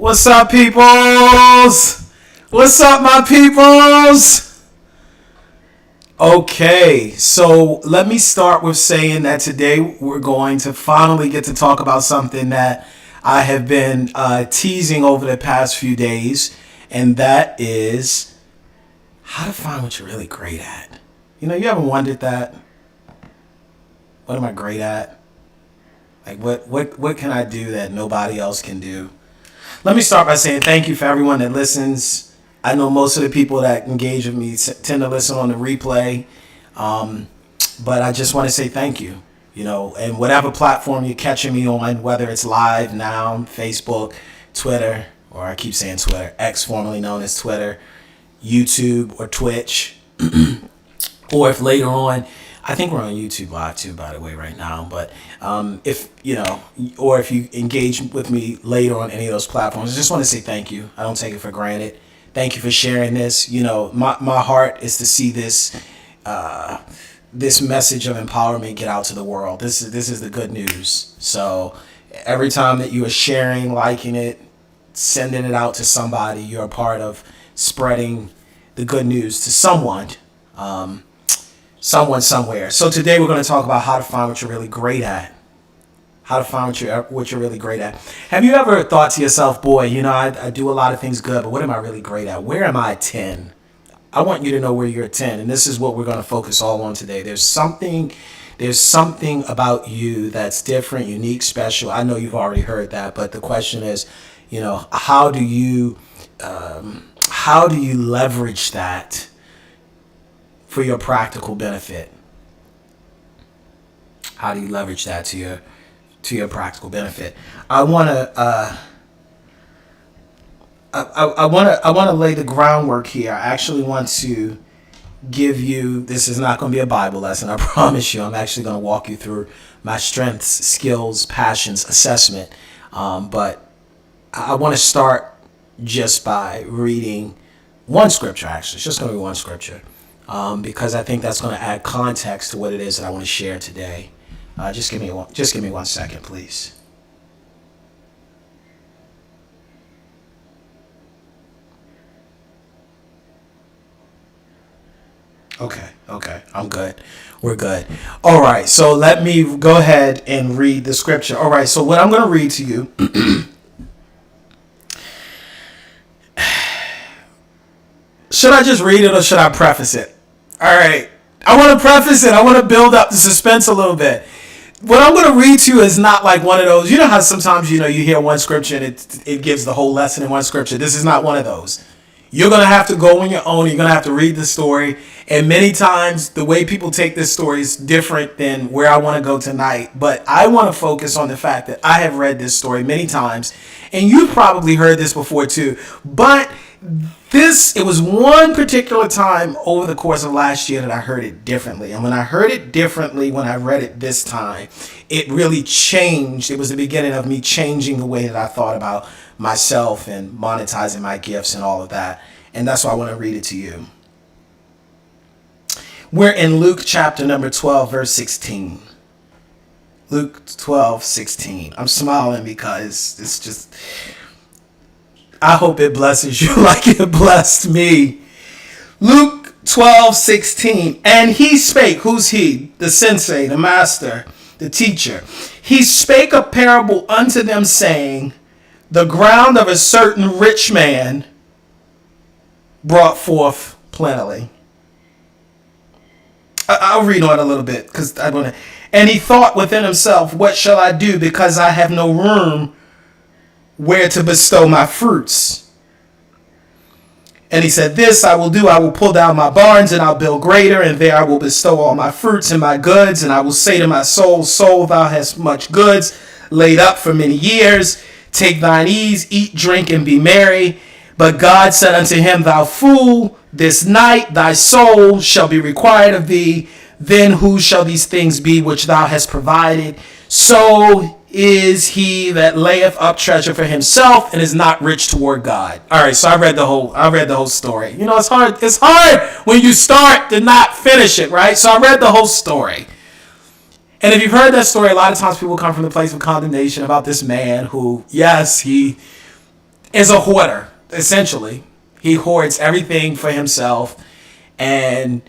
What's up, peoples? What's up, my peoples? Okay, so let me start with saying that today we're going to finally get to talk about something that I have been teasing over the past few days, and that is how to find what you're really great at. You ever wondered that? What am I great at? Like, what can I do that nobody else can do? Let me start by saying thank you for everyone that listens. I know most of the people that engage with me tend to listen on the replay, but I just want to say thank you. And whatever platform you're catching me on, whether it's live now, Facebook, Twitter, or I keep saying Twitter, X formerly known as Twitter, YouTube or Twitch, or if later on, I think we're on YouTube Live too, by the way, right now. But if you engage with me later on any of those platforms, I just want to say thank you. I don't take it for granted. Thank you for sharing this. My heart is to see this this message of empowerment get out to the world. This is the good news. So every time that you are sharing, liking it, sending it out to somebody, you're a part of spreading the good news to someone. Someone somewhere. So today we're going to talk about how to find what you're really great at. How to find what you're really great at. Have you ever thought to yourself, boy, I do a lot of things good, but what am I really great at? Where am I at 10? I want you to know where you're at 10, and this is what we're going to focus all on today. There's something about you that's different, unique, special. I know you've already heard that, but the question is, how do you leverage that for your practical benefit? How do you leverage that to your practical benefit? I want to lay the groundwork here. I actually want to give you, this is not going to be a Bible lesson, I promise you. I'm actually going to walk you through my strengths, skills, passions assessment. But I want to start just by reading one scripture, actually. It's just going to be one scripture. Because I think that's going to add context to what it is that I want to share today. Just give me 1 second, please. Okay, I'm good. We're good. All right, so let me go ahead and read the scripture. All right, so what I'm going to read to you. Should I just read it or should I preface it? All right. I want to preface it. I want to build up the suspense a little bit. What I'm going to read to you is not like one of those. You know how sometimes, you hear one scripture and it gives the whole lesson in one scripture. This is not one of those. You're going to have to go on your own. You're going to have to read the story. And many times the way people take this story is different than where I want to go tonight. But I want to focus on the fact that I have read this story many times. And you've probably heard this before too. But it was one particular time over the course of last year that I heard it differently. And when I heard it differently, when I read it this time, it really changed. It was the beginning of me changing the way that I thought about myself and monetizing my gifts and all of that. And that's why I want to read it to you. We're in Luke chapter number 12, verse 16. Luke 12, 16. I'm smiling because it's just, I hope it blesses you like it blessed me. Luke 12, 16. And he spake, who's he? The sensei, the master, the teacher. He spake a parable unto them, saying, the ground of a certain rich man brought forth plenty. I'll read on a little bit because I want to. And he thought within himself, what shall I do, because I have no room where to bestow my fruits? And he said, this I will do. I will pull down my barns and I'll build greater, and there I will bestow all my fruits and my goods. And I will say to my soul, soul, thou hast much goods laid up for many years. Take thine ease, eat, drink, and be merry. But God said unto him, thou fool, this night thy soul shall be required of thee. Then whose shall these things be which thou hast provided? So is he that layeth up treasure for himself and is not rich toward God. All right, so I read the whole story. It's hard when you start to not finish it, right? So I read the whole story. And if you've heard that story, a lot of times people come from the place of condemnation about this man who, yes, he is a hoarder, essentially. He hoards everything for himself, and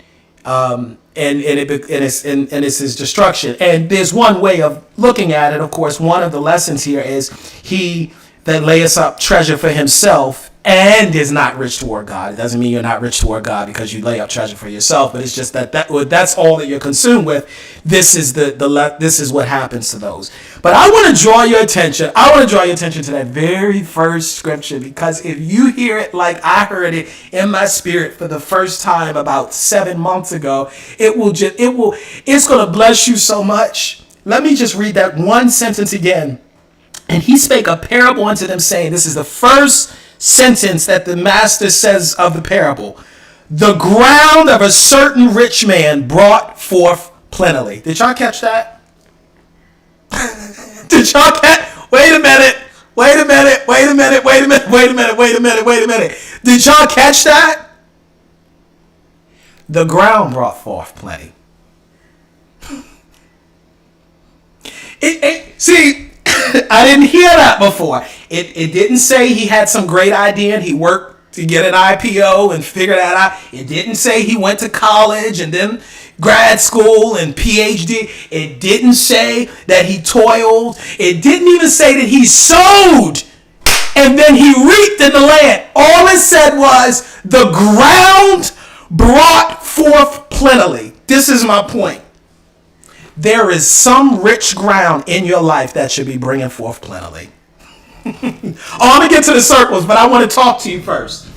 it's his destruction. And there's one way of looking at it. Of course, one of the lessons here is he that layeth up treasure for himself and is not rich toward God. It doesn't mean you're not rich toward God because you lay up treasure for yourself, but it's just that's all that you're consumed with. This is this is what happens to those. But I want to draw your attention. To that very first scripture, because if you hear it like I heard it in my spirit for the first time about 7 months ago, it's going to bless you so much. Let me just read that one sentence again. And he spake a parable unto them, saying, this is the first sentence that the master says of the parable. The ground of a certain rich man brought forth plentifully. Did y'all catch that? Did y'all catch? Wait a minute. Did y'all catch that? The ground brought forth plenty. See, I didn't hear that before. It didn't say he had some great idea and he worked to get an IPO and figure that out. It didn't say he went to college and then grad school and PhD. It didn't say that he toiled. It didn't even say that he sowed and then he reaped in the land. All it said was the ground brought forth plentifully. This is my point. There is some rich ground in your life that should be bringing forth plentifully. I'm going to get to the circles, but I want to talk to you first.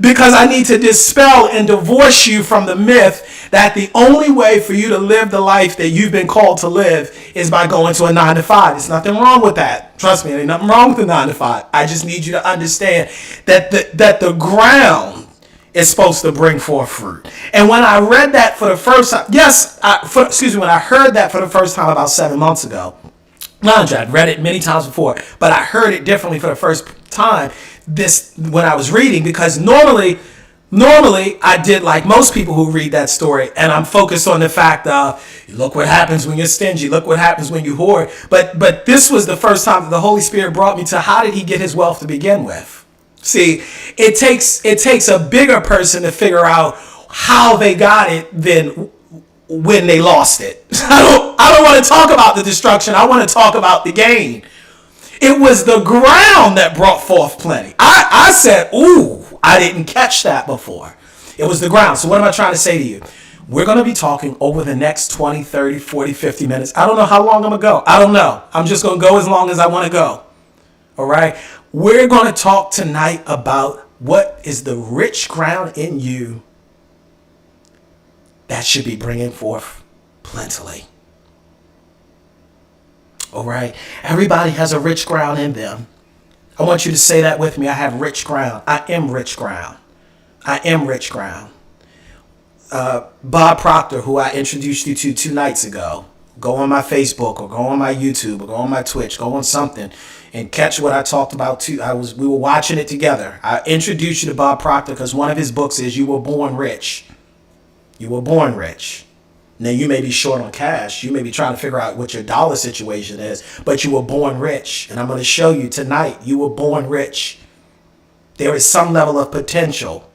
Because I need to dispel and divorce you from the myth that the only way for you to live the life that you've been called to live is by going to a 9 to 5. There's nothing wrong with that. Trust me, there ain't nothing wrong with the 9 to 5. I just need you to understand that the ground is supposed to bring forth fruit. And when I read that for the first time, when I heard that for the first time about 7 months ago, mind you, I'd read it many times before, but I heard it differently for the first time when I was reading, because normally I did like most people who read that story, and I'm focused on the fact of, look what happens when you're stingy, look what happens when you hoard. But this was the first time that the Holy Spirit brought me to, how did he get his wealth to begin with? See, it takes a bigger person to figure out how they got it than when they lost it. I don't want to talk about the destruction. I want to talk about the gain. It was the ground that brought forth plenty. I said, ooh, I didn't catch that before. It was the ground. So what am I trying to say to you? We're going to be talking over the next 20, 30, 40, 50 minutes. I don't know how long I'm going to go. I don't know. I'm just going to go as long as I want to go. All right? We're going to talk tonight about what is the rich ground in you that should be bringing forth plentifully. All right. Everybody has a rich ground in them. I want you to say that with me. I have rich ground. I am rich ground. I am rich ground. Bob Proctor, who I introduced you to 2 nights ago, go on my Facebook or go on my YouTube or go on my Twitch, go on something and catch what I talked about too. We were watching it together. I introduced you to Bob Proctor because one of his books is You Were Born Rich. You were born rich. Now, you may be short on cash. You may be trying to figure out what your dollar situation is, but you were born rich. And I'm going to show you tonight, you were born rich. There is some level of potential.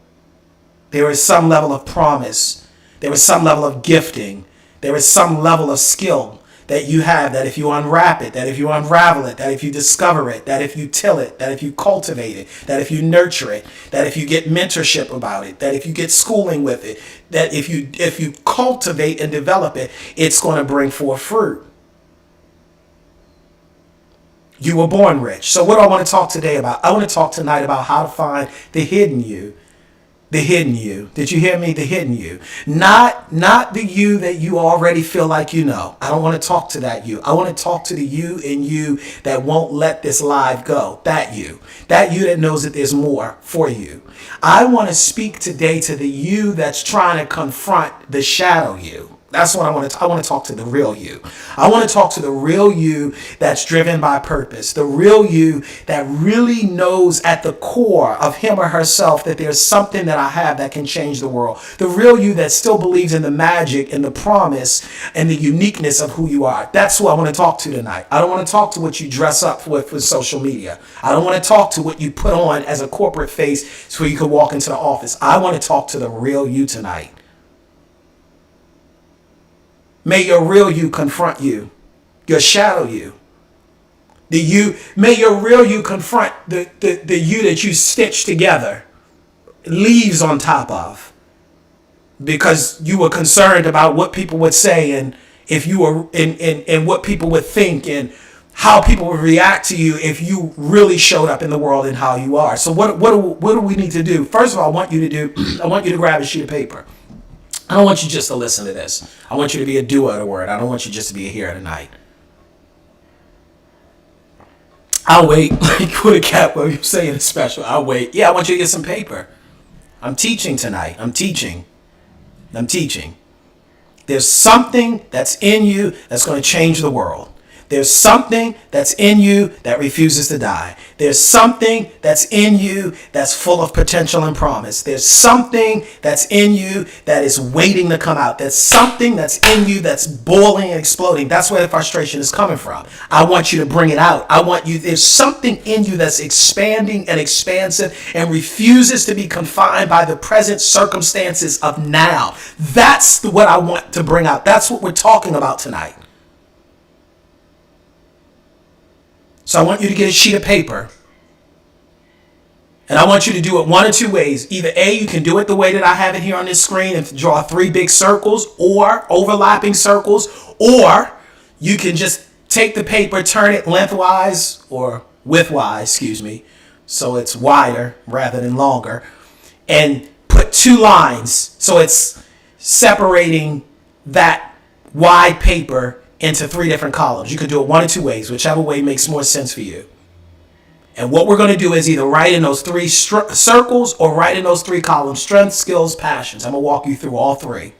There is some level of promise. There is some level of gifting. There is some level of skill that you have, that if you unwrap it, that if you unravel it, that if you discover it, that if you till it, that if you cultivate it, that if you nurture it, that if you get mentorship about it, that if you get schooling with it, that if you cultivate and develop it, it's going to bring forth fruit. You were born rich. So what do I want to talk today about? I want to talk tonight about how to find the hidden you. The hidden you. Did you hear me? The hidden you. Not the you that you already feel like you know. I don't want to talk to that you. I want to talk to the you in you that won't let this live go. That you. That you that knows that there's more for you. I want to speak today to the you that's trying to confront the shadow you. That's what I want to talk to the real you. I want to talk to the real you that's driven by purpose. The real you that really knows at the core of him or herself that there's something that I have that can change the world. The real you that still believes in the magic and the promise and the uniqueness of who you are. That's who I want to talk to tonight. I don't want to talk to what you dress up with social media. I don't want to talk to what you put on as a corporate face so you can walk into the office. I want to talk to the real you tonight. May your real you confront you, your shadow you. May your real you confront the you that you stitched together, leaves on top of, because you were concerned about what people would say and if you were and what people would think and how people would react to you if you really showed up in the world and how you are. So what do we need to do? First of all, I want you to grab a sheet of paper. I don't want you just to listen to this. I want you to be a doer of the word. I don't want you just to be a hearer tonight. I'll wait. Like with a cat, what you're saying is special. I'll wait. Yeah, I want you to get some paper. I'm teaching tonight. I'm teaching. There's something that's in you that's going to change the world. There's something that's in you that refuses to die. There's something that's in you that's full of potential and promise. There's something that's in you that is waiting to come out. There's something that's in you that's boiling and exploding. That's where the frustration is coming from. I want you to bring it out. There's something in you that's expanding and expansive and refuses to be confined by the present circumstances of now. That's what I want to bring out. That's what we're talking about tonight. So I want you to get a sheet of paper. And I want you to do it one of two ways. Either A, you can do it the way that I have it here on this screen and draw 3 big circles or overlapping circles. Or you can just take the paper, turn it lengthwise or widthwise, so it's wider rather than longer. And put 2 lines so it's separating that wide paper into 3 different columns. You can do it one of 2 ways, whichever way makes more sense for you. And what we're going to do is either write in those 3 circles or write in those 3 columns: strengths, skills, passions. I'm going to walk you through all 3.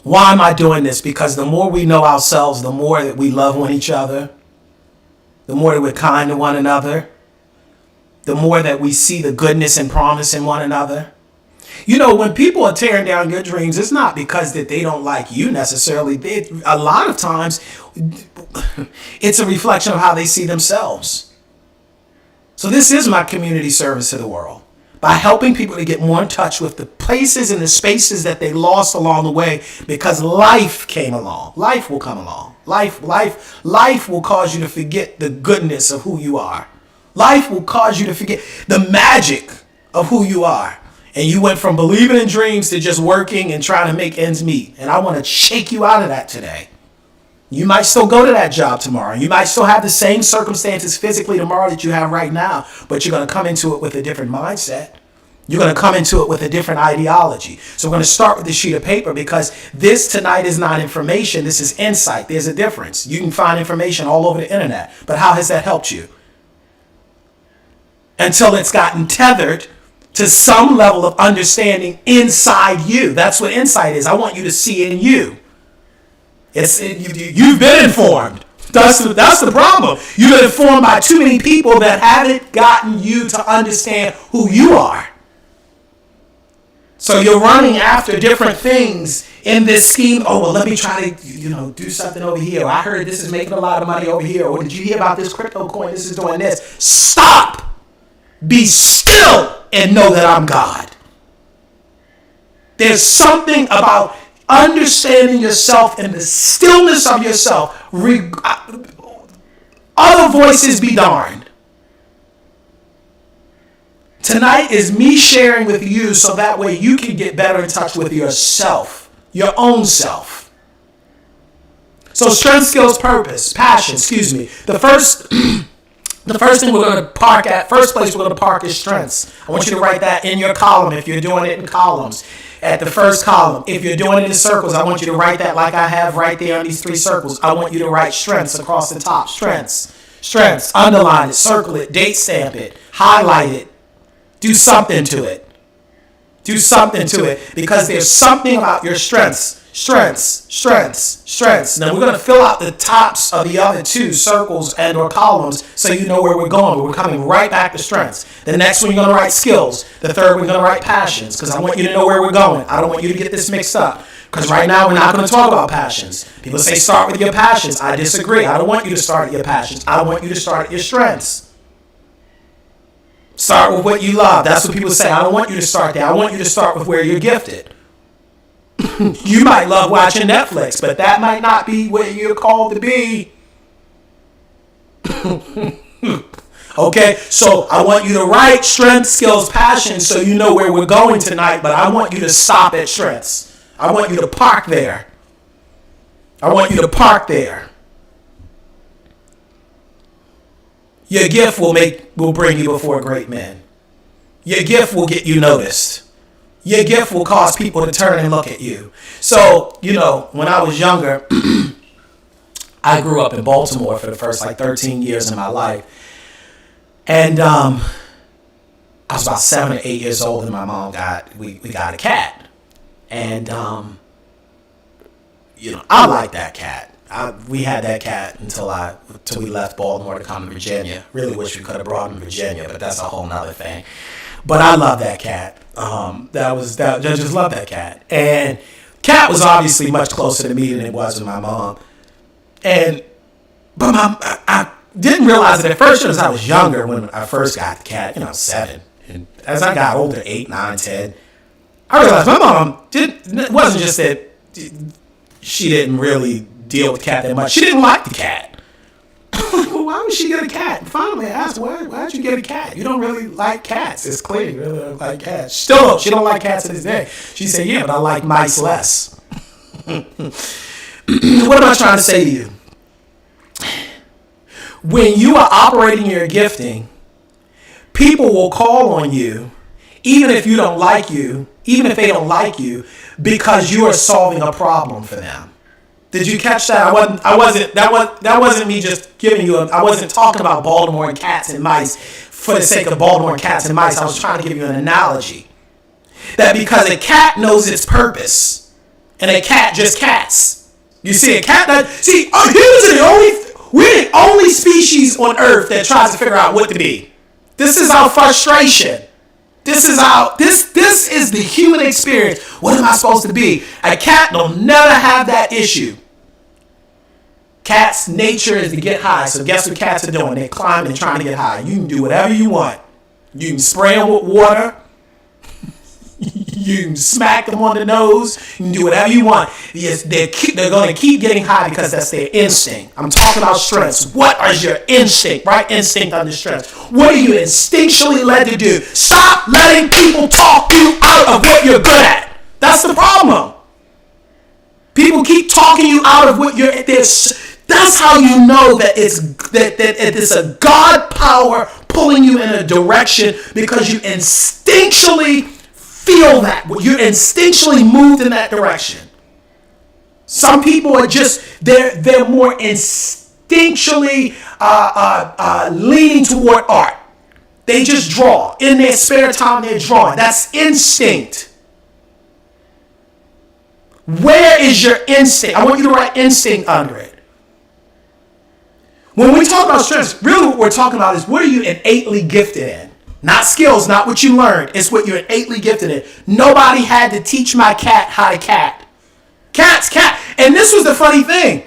Why am I doing this? Because the more we know ourselves, the more that we love each other, the more that we're kind to one another, the more that we see the goodness and promise in one another. You know, when people are tearing down your dreams, it's not because that they don't like you necessarily. A lot of times, it's a reflection of how they see themselves. So this is my community service to the world. By helping people to get more in touch with the places and the spaces that they lost along the way, because life came along. Life will come along. Life will cause you to forget the goodness of who you are. Life will cause you to forget the magic of who you are. And you went from believing in dreams to just working and trying to make ends meet. And I want to shake you out of that today. You might still go to that job tomorrow. You might still have the same circumstances physically tomorrow that you have right now, but you're going to come into it with a different mindset. You're going to come into it with a different ideology. So we're going to start with this sheet of paper, because this tonight is not information. This is insight. There's a difference. You can find information all over the internet, but how has that helped you? Until it's gotten tethered to some level of understanding inside you. That's what insight is. I want you to see it in you. You've been informed. That's the problem. You've been informed by too many people that haven't gotten you to understand who you are. So you're running after different things in this scheme. Oh, well, let me try to, do something over here. I heard this is making a lot of money over here. Or did you hear about this crypto coin? This is doing this. Stop. Be still and know that I'm God. There's something about understanding yourself and the stillness of yourself. Other voices be darned. Tonight is me sharing with you so that way you can get better in touch with yourself, your own self. So strength, skills, purpose, passion, The first thing we're going to park at, first place we're going to park is strengths. I want you to write that in your column if you're doing it in columns. At the first column. If you're doing it in circles, I want you to write that like I have right there on these 3 circles. I want you to write strengths across the top. Strengths. Underline it, circle it, date stamp it, highlight it. Do something to it. Do something to it, because there's something about your strengths. Now we're going to fill out the tops of the other two circles and or columns so you know where we're going. We're coming right back to strengths. The next one you're going to write skills. The third we're going to write passions, because I want you to know where we're going. I don't want you to get this mixed up, because right now we're not going to talk about passions. People say start with your passions. I disagree. I don't want you to start at your passions. I want you to start at your strengths. Start with what you love. That's what people say. I don't want you to start there. I want you to start with where you're gifted. You might love watching Netflix, but that might not be where you're called to be. Okay, so I want you to write strengths, skills, passions so you know where we're going tonight, but I want you to stop at strengths. I want you to park there. I want you to park there. Your gift will bring you before great men. Your gift will get you noticed. Your gift will cause people to turn and look at you. So, when I was younger, I grew up in Baltimore for the first 13 years of my life. And I was about 7 or 8 years old, and my mom we got a cat. And, I liked that cat. We had that cat until we left Baltimore to come to Virginia. Really wish we could have brought him to Virginia, but that's a whole nother thing. But I love that cat. I just love that cat. And cat was obviously much closer to me than it was with my mom. But I didn't realize it at first as I was younger when I first got the cat, 7. And as I got older, 8, 9, 10, I realized my mom it wasn't just that she didn't really deal with cat that much. She didn't like the cat. Well, why would she get a cat? And finally, I asked, why'd you get a cat? You don't really like cats. It's clear you really don't like cats. Still, she don't like cats to this day. She said, yeah, but I like mice less. What am I trying to say to you? When you are operating your gifting, people will call on you, even if they don't like you, because you are solving a problem for them. Did you catch that? That wasn't me just giving you I wasn't talking about Baltimore and cats and mice for the sake of Baltimore and cats and mice. I was trying to give you an analogy. That because a cat knows its purpose, and a cat just cats. You see, a cat we're the only species on earth that tries to figure out what to be. This is our frustration. This is the human experience. What am I supposed to be? A cat will never have that issue. Cat's nature is to get high. So guess what cats are doing? They're climbing and trying to get high. You can do whatever you want. You can spray them with water. You can smack them on the nose. You can do whatever you want. Yes, they're going to keep getting high because that's their instinct. I'm talking about strengths. What is your instinct? Right? Instinct under strength. What are you instinctually led to do? Stop letting people talk you out of what you're good at. That's the problem. People keep talking you out of what you're. That's how you know that it's a God power pulling you in a direction, because you instinctually feel that. You're instinctually moved in that direction. Some people are they're more instinctually leaning toward art. They just draw. In their spare time, they're drawing. That's instinct. Where is your instinct? I want you to write instinct under it. When we talk about strengths, really what we're talking about is what are you innately gifted in? Not skills, not what you learned. It's what you're innately gifted in. Nobody had to teach my cat how to cat. Cat's cat. And this was the funny thing.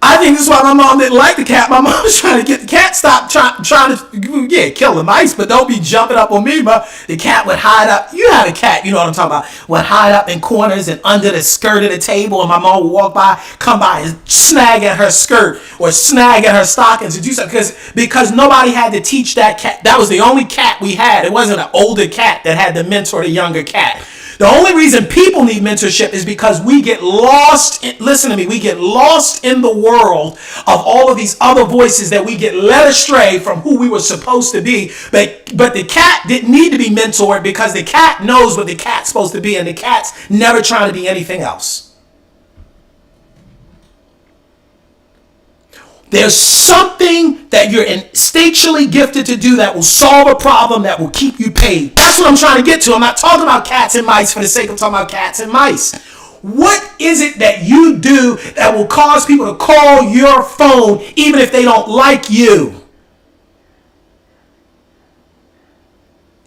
I think this is why my mom didn't like the cat. My mom was trying to get the cat stopped trying to kill the mice, but don't be jumping up on me. But the cat would hide up. You had a cat, you know what I'm talking about. Would hide up in corners and under the skirt of the table, and my mom would walk by, come by and snag at her skirt or snag at her stockings and do something because nobody had to teach that cat. That was the only cat we had. It wasn't an older cat that had to mentor the younger cat. The only reason people need mentorship is because we get lost. Listen to me. We get lost in the world of all of these other voices that we get led astray from who we were supposed to be. But the cat didn't need to be mentored because the cat knows what the cat's supposed to be, and the cat's never trying to be anything else. There's something that you're instinctually gifted to do that will solve a problem that will keep you paid. That's what I'm trying to get to. I'm not talking about cats and mice for the sake of talking about cats and mice. What is it that you do that will cause people to call your phone even if they don't like you?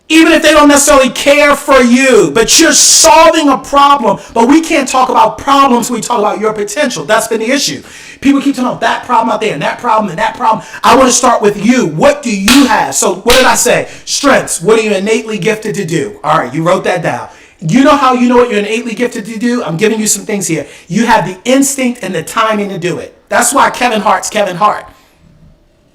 Even if they don't necessarily care for you, but you're solving a problem. But we can't talk about problems, we talk about your potential. That's been the issue. People keep talking about that problem out there and that problem and that problem. I want to start with you. What do you have? So what did I say? Strengths. What are you innately gifted to do? All right, you wrote that down. You know how you know what you're innately gifted to do? I'm giving you some things here. You have the instinct and the timing to do it. That's why Kevin Hart's Kevin Hart.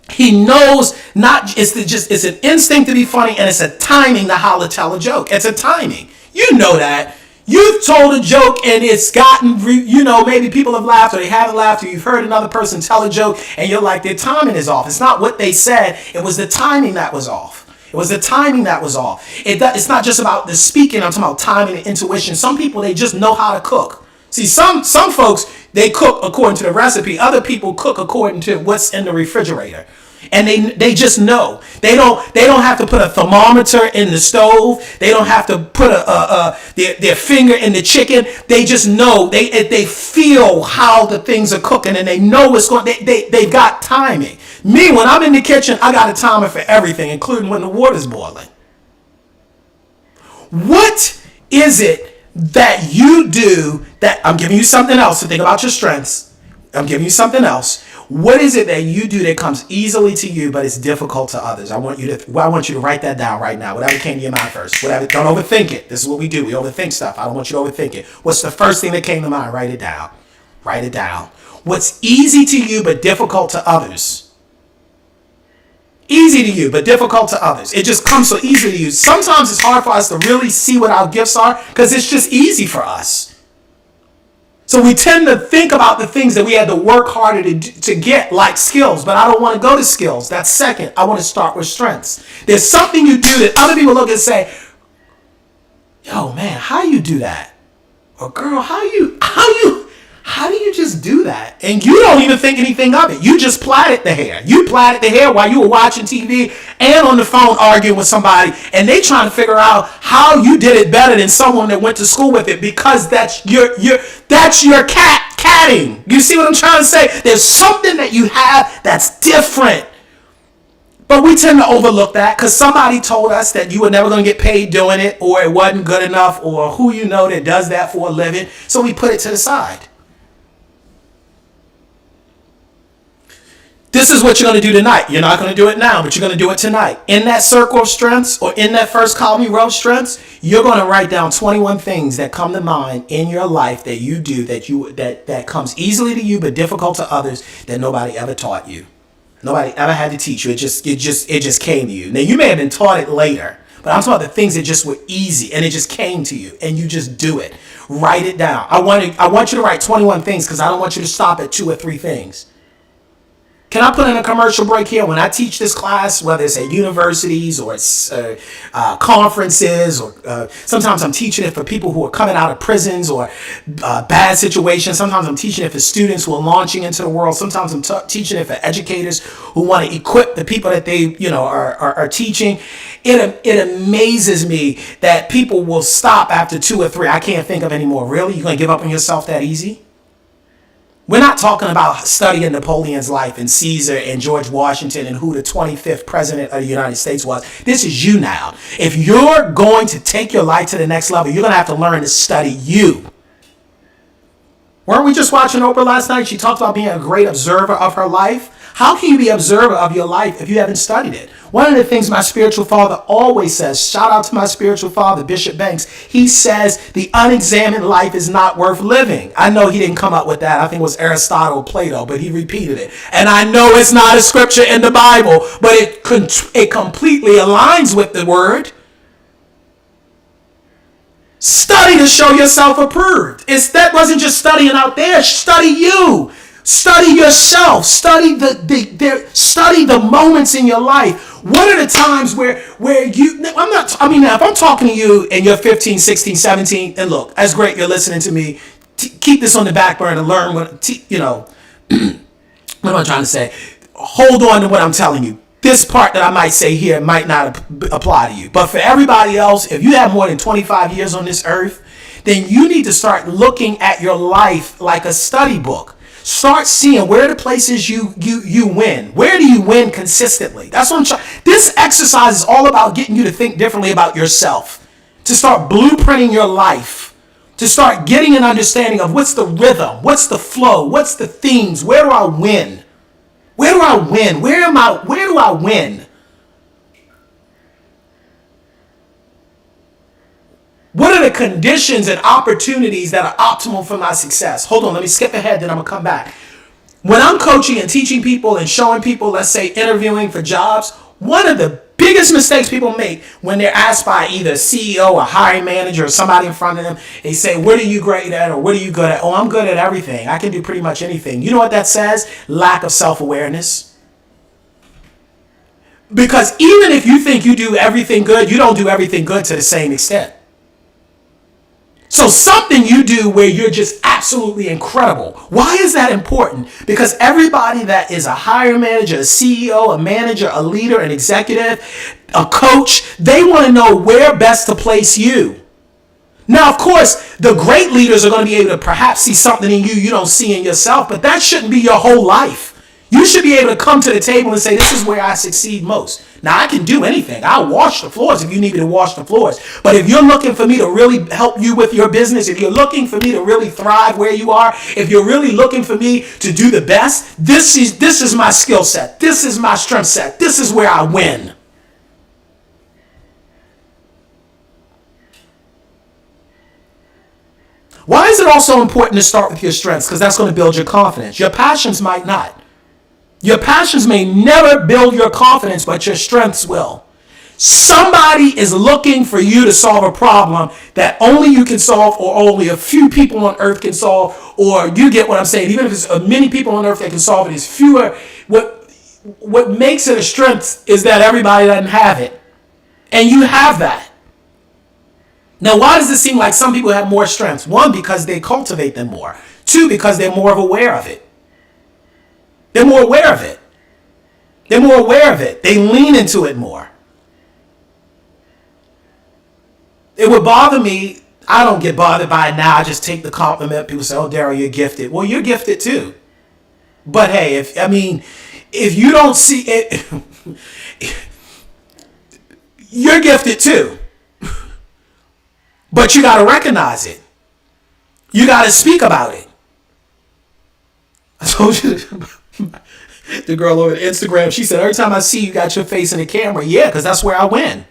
He knows it's an instinct to be funny, and it's a timing to how to tell a joke. It's a timing. You know that. You've told a joke and it's gotten, maybe people have laughed or they haven't laughed, or you've heard another person tell a joke and you're like, their timing is off. It's not what they said. It was the timing that was off. It was the timing that was off. It's not just about the speaking. I'm talking about timing and intuition. Some people, they just know how to cook. See, some folks, they cook according to the recipe. Other people cook according to what's in the refrigerator. And they just know. They don't have to put a thermometer in the stove. They don't have to put their finger in the chicken. They just know. They feel how the things are cooking, and they know what's going. They've got timing. Me, when I'm in the kitchen, I got a timer for everything, including when the water's boiling. What is it that you do that I'm giving you something else to think about your strengths? I'm giving you something else. What is it that you do that comes easily to you, but it's difficult to others? I want you to write that down right now. Whatever came to your mind first. Don't overthink it. This is what we do. We overthink stuff. I don't want you to overthink it. What's the first thing that came to mind? Write it down. Write it down. What's easy to you, but difficult to others? Easy to you, but difficult to others. It just comes so easy to you. Sometimes it's hard for us to really see what our gifts are because it's just easy for us. So we tend to think about the things that we had to work harder to get, like skills, but I don't want to go to skills. That's second. I want to start with strengths. There's something you do that other people look and say, yo, man, how you do that? Or girl, how do you just do that? And you don't even think anything of it. You just plaited the hair. You plaited the hair while you were watching TV and on the phone arguing with somebody, and they trying to figure out how you did it better than someone that went to school with it, because that's your catting. You see what I'm trying to say? There's something that you have that's different. But we tend to overlook that because somebody told us that you were never going to get paid doing it, or it wasn't good enough, or who you know that does that for a living. So we put it to the side. This is what you're going to do tonight. You're not going to do it now, but you're going to do it tonight. In that circle of strengths, or in that first column you wrote strengths, you're going to write down 21 things that come to mind in your life that you do that comes easily to you but difficult to others, that nobody ever taught you. Nobody ever had to teach you. It just came to you. Now you may have been taught it later, but I'm talking about the things that just were easy and it just came to you and you just do it. Write it down. I want you to write 21 things because I don't want you to stop at 2 or 3 things. Can I put in a commercial break here? When I teach this class, whether it's at universities or it's conferences, or sometimes I'm teaching it for people who are coming out of prisons or bad situations. Sometimes I'm teaching it for students who are launching into the world. Sometimes I'm teaching it for educators who want to equip the people that they are teaching. It amazes me that people will stop after 2 or 3. I can't think of any more. Really? You're going to give up on yourself that easy? We're not talking about studying Napoleon's life and Caesar and George Washington and who the 25th president of the United States was. This is you now. If you're going to take your life to the next level, you're going to have to learn to study you. Weren't we just watching Oprah last night? She talked about being a great observer of her life. How can you be an observer of your life if you haven't studied it? One of the things my spiritual father always says, shout out to my spiritual father, Bishop Banks, he says the unexamined life is not worth living. I know he didn't come up with that. I think it was Aristotle or Plato, but he repeated it. And I know it's not a scripture in the Bible, but it completely aligns with the word. Study to show yourself approved. That wasn't just studying out there. Study you. Study yourself. Study the moments in your life. What are the times where if I'm talking to you and you're 15, 16, 17, and look, that's great you're listening to me. Keep this on the back burner and learn What am I trying to say? Hold on to what I'm telling you. This part that I might say here might not apply to you. But for everybody else, if you have more than 25 years on this earth, then you need to start looking at your life like a study book. Start seeing where are the places you win. Where do you win consistently? That's what I'm trying. This exercise is all about getting you to think differently about yourself, to start blueprinting your life, to start getting an understanding of what's the rhythm, what's the flow, what's the themes, where do I win? Where do I win? Where do I win? What are the conditions and opportunities that are optimal for my success? Hold on, let me skip ahead, then I'm going to come back. When I'm coaching and teaching people and showing people, let's say interviewing for jobs, one of the biggest mistakes people make when they're asked by either a CEO, a hiring manager, or somebody in front of them, they say, what are you great at or what are you good at? Oh, I'm good at everything. I can do pretty much anything. You know what that says? Lack of self-awareness. Because even if you think you do everything good, you don't do everything good to the same extent. So something you do where you're just absolutely incredible. Why is that important? Because everybody that is a hiring manager, a CEO, a manager, a leader, an executive, a coach, they want to know where best to place you. Now, of course, the great leaders are going to be able to perhaps see something in you you don't see in yourself, but that shouldn't be your whole life. You should be able to come to the table and say, this is where I succeed most. Now, I can do anything. I'll wash the floors if you need me to wash the floors. But if you're looking for me to really help you with your business, if you're looking for me to really thrive where you are, if you're really looking for me to do the best, this is my skill set. This is my strength set. This is where I win. Why is it also important to start with your strengths? Because that's going to build your confidence. Your passions might not. Your passions may never build your confidence, but your strengths will. Somebody is looking for you to solve a problem that only you can solve or only a few people on earth can solve, or you get what I'm saying. Even if it's many people on earth that can solve it, it's fewer. What makes it a strength is that everybody doesn't have it. And you have that. Now, why does it seem like some people have more strengths? One, because they cultivate them more. Two, because they're more aware of it. They're more aware of it. They're more aware of it. They lean into it more. It would bother me. I don't get bothered by it now. I just take the compliment. People say, oh, Daryl, you're gifted. Well, you're gifted too. But hey, if you don't see it, you're gifted too. But you got to recognize it. You got to speak about it. I told you. The girl over Instagram, she said, every time I see you got your face in the camera, yeah, because that's where I win.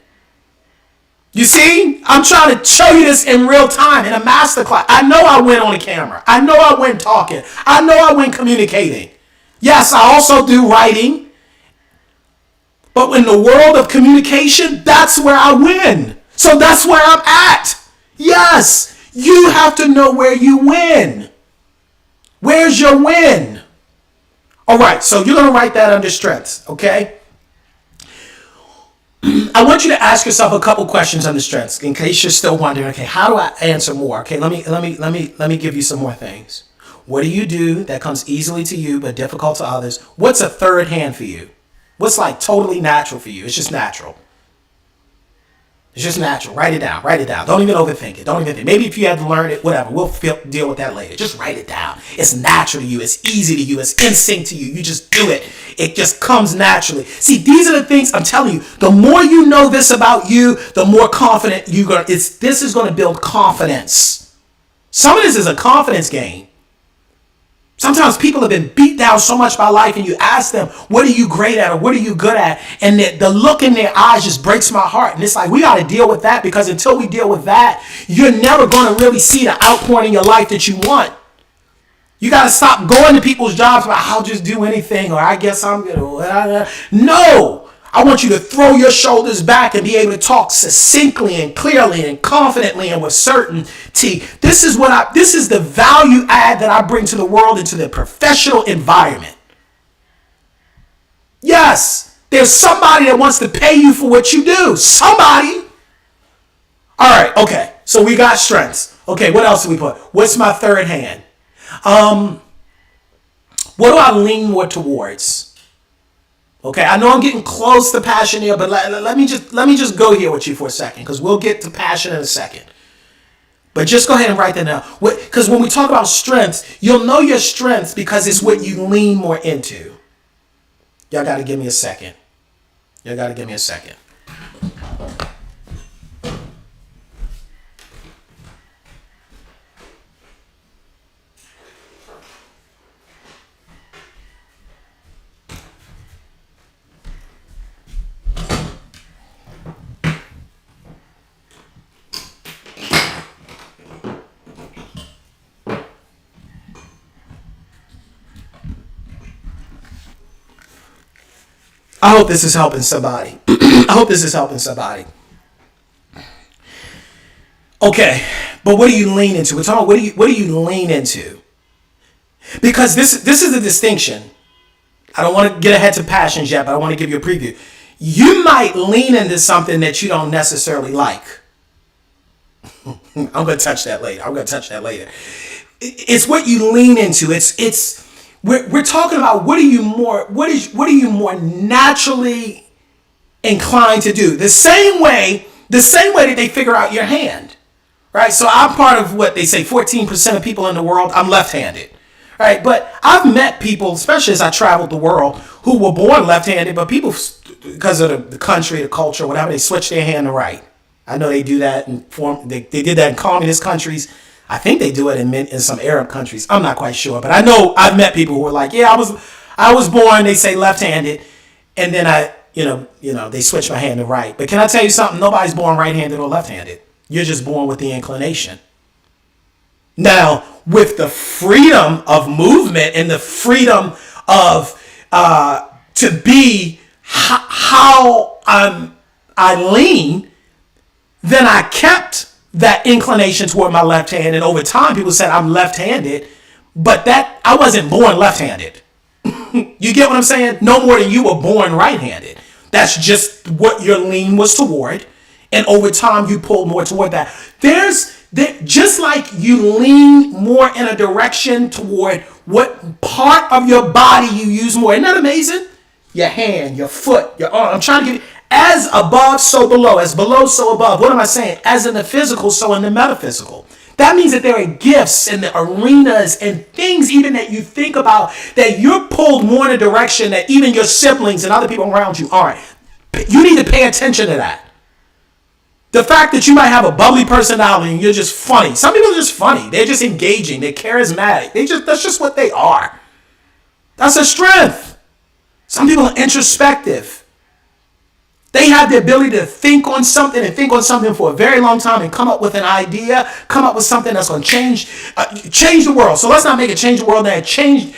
You see, I'm trying to show you this in real time in a masterclass. I know I win on the camera. I know I win talking. I know I win communicating. Yes, I also do writing. But in the world of communication, that's where I win. So that's where I'm at. Yes, you have to know where you win. Where's your win? All right, so you're going to write that under strengths, okay? I want you to ask yourself a couple questions under strengths in case you're still wondering, okay, how do I answer more? Okay, let me give you some more things. What do you do that comes easily to you but difficult to others? What's a third hand for you? What's like totally natural for you? It's just natural. It's just natural. Write it down. Write it down. Don't even overthink it. Don't even think. Maybe if you had to learn it, whatever. We'll deal with that later. Just write it down. It's natural to you. It's easy to you. It's instinct to you. You just do it. It just comes naturally. See, these are the things I'm telling you. The more you know this about you, the more confident you're going to. This is going to build confidence. Some of this is a confidence game. Sometimes people have been beat down so much by life and you ask them, what are you great at or what are you good at? And the look in their eyes just breaks my heart. And it's like, we got to deal with that, because until we deal with that, you're never going to really see the outpouring in your life that you want. You got to stop going to people's jobs about, I'll just do anything, or I guess I'm going to. No. I want you to throw your shoulders back and be able to talk succinctly and clearly and confidently and with certainty. This is the value add that I bring to the world and to the professional environment. Yes, there's somebody that wants to pay you for what you do. Somebody. All right, okay. So we got strengths. Okay, what else do we put? What's my third hand? What do I lean more towards? Okay, I know I'm getting close to passion here, but let me just go here with you for a second, because we'll get to passion in a second. But just go ahead and write that down. Because when we talk about strengths, you'll know your strengths because it's what you lean more into. Y'all got to give me a second. Y'all got to give me a second. I hope this is helping somebody. I hope this is helping somebody. Okay, but what do you lean into? We're talking about what do you lean into? Because this is the distinction. I don't want to get ahead to passions yet, but I want to give you a preview. You might lean into something that you don't necessarily like. I'm going to touch that later. It's what you lean into. We're talking about what are you more naturally inclined to do? The same way that they figure out your hand, right? So I'm part of what they say 14% of people in the world. I'm left-handed, right? But I've met people, especially as I traveled the world, who were born left-handed, but people, because of the country, the culture, whatever, they switch their hand to right. I know they do that they did that in communist countries. I think they do it in some Arab countries. I'm not quite sure, but I know I've met people who are like, yeah, I was born, they say left-handed, and then they switch my hand to right. But can I tell you something? Nobody's born right-handed or left-handed. You're just born with the inclination. Now, with the freedom of movement and the freedom of to be how I lean, then I kept that inclination toward my left hand, and over time people said I'm left-handed, but that I wasn't born left-handed. You get what I'm saying? No more than you were born right-handed. That's just what your lean was toward, and over time you pulled more toward that. Just like you lean more in a direction toward what part of your body you use more. Isn't that amazing? Your hand, your foot, your arm. I'm trying to give you, as above, so below. As below, so above. What am I saying? As in the physical, so in the metaphysical. That means that there are gifts and the arenas and things even that you think about that you're pulled more in a direction that even your siblings and other people around you aren't. You need to pay attention to that. The fact that you might have a bubbly personality and you're just funny. Some people are just funny. They're just engaging. They're charismatic. That's just what they are. That's a strength. Some people are introspective. They have the ability to think on something for a very long time and come up with an idea, come up with something that's going to change the world. So let's not make it change the world. That change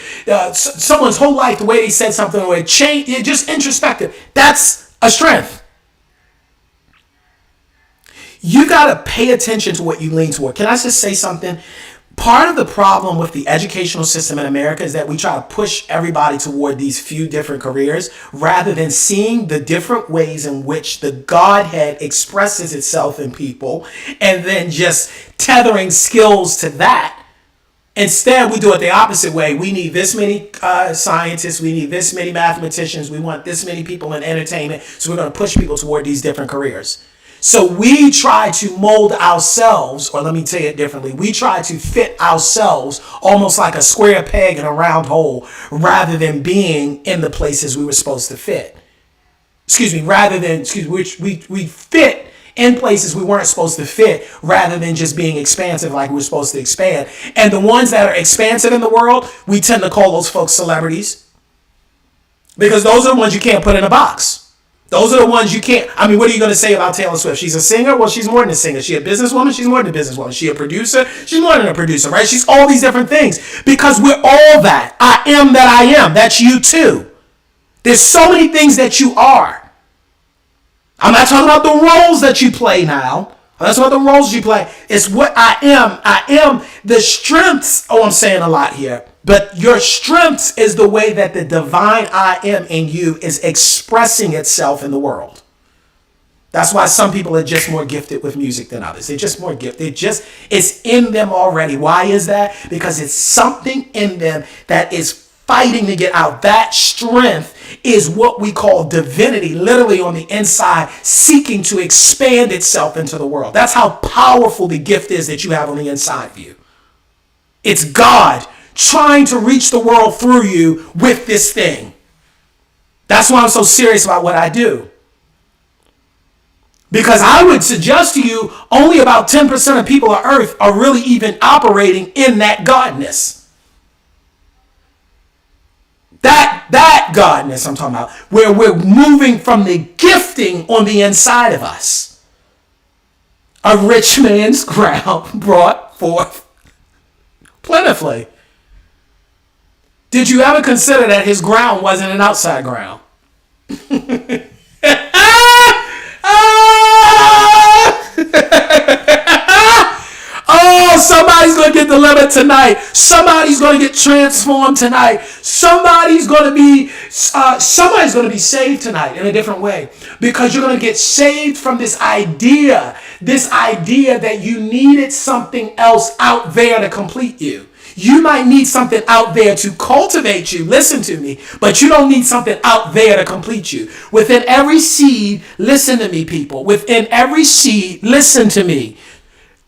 someone's whole life the way they said something, or it changed. It's just introspective. That's a strength. You got to pay attention to what you lean toward. Can I just say something? Part of the problem with the educational system in America is that we try to push everybody toward these few different careers rather than seeing the different ways in which the Godhead expresses itself in people and then just tethering skills to that. Instead, we do it the opposite way. We need this many scientists. We need this many mathematicians. We want this many people in entertainment. So we're going to push people toward these different careers. So we try to mold ourselves, or let me say it differently. We try to fit ourselves almost like a square peg in a round hole rather than being in the places we were supposed to fit. We fit in places we weren't supposed to fit rather than just being expansive like we were supposed to expand. And the ones that are expansive in the world, we tend to call those folks celebrities because those are the ones you can't put in a box. Those are the ones you can't. I mean, what are you going to say about Taylor Swift? She's a singer? Well, she's more than a singer. She a businesswoman? She's more than a businesswoman. She a producer? She's more than a producer, right? She's all these different things because we're all that. I am that I am. That's you too. There's so many things that you are. I'm not talking about the roles that you play now. That's what the roles you play. It's what I am. I am the strengths. Oh, I'm saying a lot here. But your strengths is the way that the divine I am in you is expressing itself in the world. That's why some people are just more gifted with music than others. They're just more gifted. It's in them already. Why is that? Because it's something in them that is fighting to get out. That strength is what we call divinity, literally on the inside, seeking to expand itself into the world. That's how powerful the gift is that you have on the inside of you. It's God trying to reach the world through you with this thing. That's why I'm so serious about what I do. Because I would suggest to you, only about 10% of people on earth are really even operating in that godness. That godness I'm talking about, where we're moving from the gifting on the inside of us. A rich man's ground brought forth plentifully. Did you ever consider that his ground wasn't an outside ground? Oh, somebody's going to get delivered tonight. Somebody's going to get transformed tonight. Somebody's going to be saved tonight in a different way, because you're going to get saved from this idea that you needed something else out there to complete you. You might need something out there to cultivate you. Listen to me. But you don't need something out there to complete you. Within every seed, listen to me, people. Within every seed, listen to me.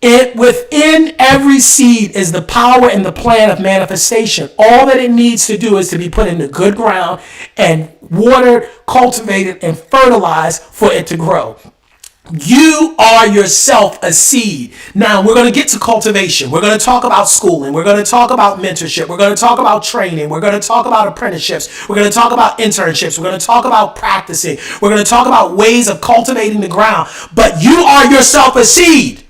Within every seed is the power and the plan of manifestation. All that it needs to do is to be put into good ground and watered, cultivated, and fertilized for it to grow. You are yourself a seed. Now, we're going to get to cultivation. We're going to talk about schooling. We're going to talk about mentorship. We're going to talk about training. We're going to talk about apprenticeships. We're going to talk about internships. We're going to talk about practicing. We're going to talk about ways of cultivating the ground. But you are yourself a seed.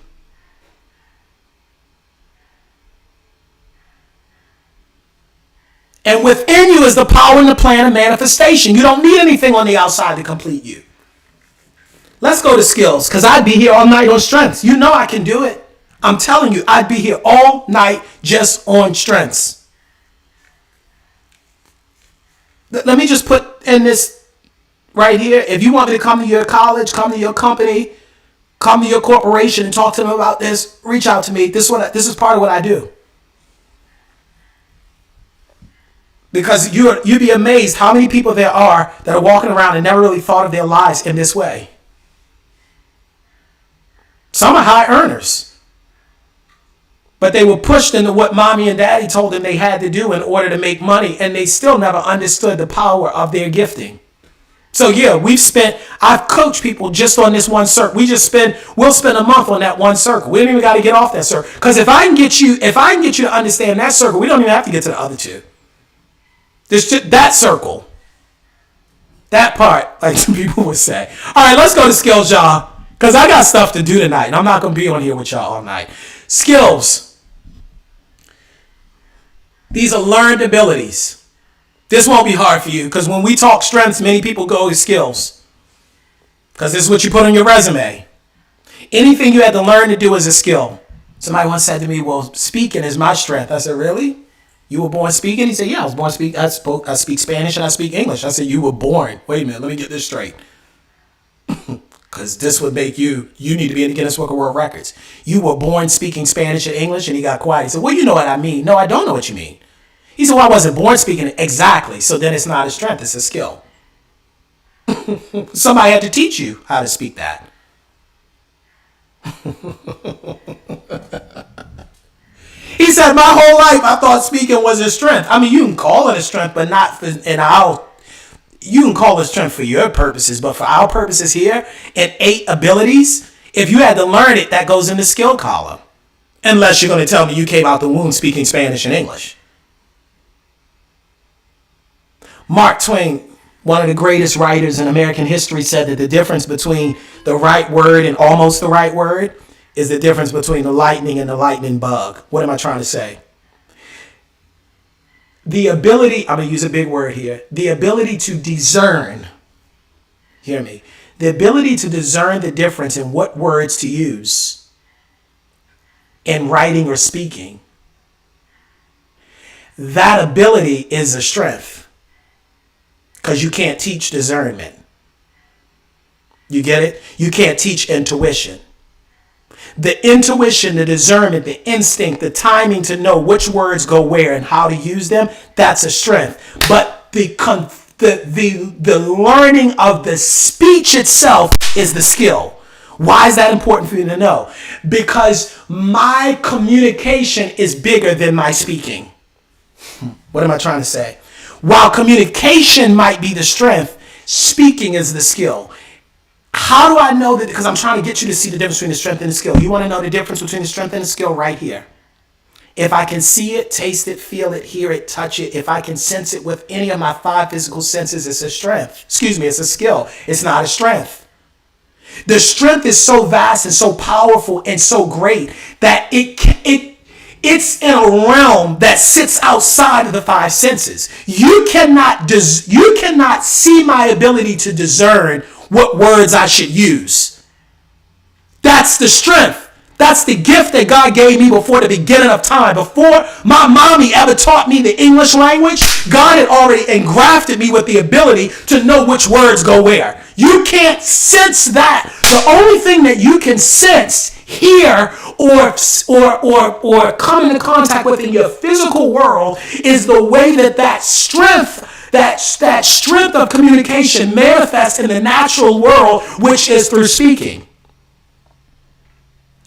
And within you is the power and the plan of manifestation. You don't need anything on the outside to complete you. Let's go to skills, because I'd be here all night on strengths. You know I can do it. I'm telling you, I'd be here all night just on strengths. Let me just put in this right here. If you want me to come to your college, come to your company, come to your corporation and talk to them about this, reach out to me. This is part of what I do. Because you'd be amazed how many people there are that are walking around and never really thought of their lives in this way. Some are high earners, but they were pushed into what mommy and daddy told them they had to do in order to make money, and they still never understood the power of their gifting. So yeah, I've coached people just on this one circle. We'll spend a month on that one circle. We don't even got to get off that circle. Because if I can get you to understand that circle, we don't even have to get to the other two. There's just that circle. That part, like some people would say. All right, let's go to skills, y'all. Because I got stuff to do tonight, and I'm not going to be on here with y'all all night. Skills. These are learned abilities. This won't be hard for you, because when we talk strengths, many people go to skills. Because this is what you put on your resume. Anything you had to learn to do is a skill. Somebody once said to me, well, speaking is my strength. I said, really? You were born speaking? He said, yeah, I was born speaking. I speak Spanish and I speak English. I said, you were born. Wait a minute, let me get this straight. Because this would make you need to be in the Guinness Book of World Records. You were born speaking Spanish and English, and he got quiet. He said, well, you know what I mean. No, I don't know what you mean. He said, well, I wasn't born speaking it. Exactly. So then it's not a strength, it's a skill. Somebody had to teach you how to speak that. He said, my whole life I thought speaking was a strength. I mean, you can call it a strength, but not you can call it strength for your purposes, but for our purposes here, innate abilities, if you had to learn it, that goes in the skill column. Unless you're going to tell me you came out the womb speaking Spanish and English. Mark Twain, one of the greatest writers in American history, said that the difference between the right word and almost the right word is the difference between the lightning and the lightning bug. What am I trying to say? The ability, I'm going to use a big word here, the ability to discern, hear me, the ability to discern the difference in what words to use in writing or speaking, that ability is a strength, because you can't teach discernment. You get it? You can't teach intuition. The intuition, the discernment, the instinct, the timing to know which words go where and how to use them, that's a strength. But the learning of the speech itself is the skill. Why is that important for you to know? Because my communication is bigger than my speaking. What am I trying to say? While communication might be the strength, speaking is the skill. How do I know that? Because I'm trying to get you to see the difference between the strength and the skill. You want to know the difference between the strength and the skill right here. If I can see it, taste it, feel it, hear it, touch it, if I can sense it with any of my 5 physical senses, it's a strength. Excuse me, it's a skill. It's not a strength. The strength is so vast and so powerful and so great that it's in a realm that sits outside of the 5 senses. You cannot see my ability to discern what words I should use. That's the strength. That's the gift that God gave me before the beginning of time. Before my mommy ever taught me the English language, God had already engrafted me with the ability to know which words go where. You can't sense that. The only thing that you can sense, hear, or come into contact with in your physical world is the way that strength, that strength of communication manifests in the natural world, which is through speaking.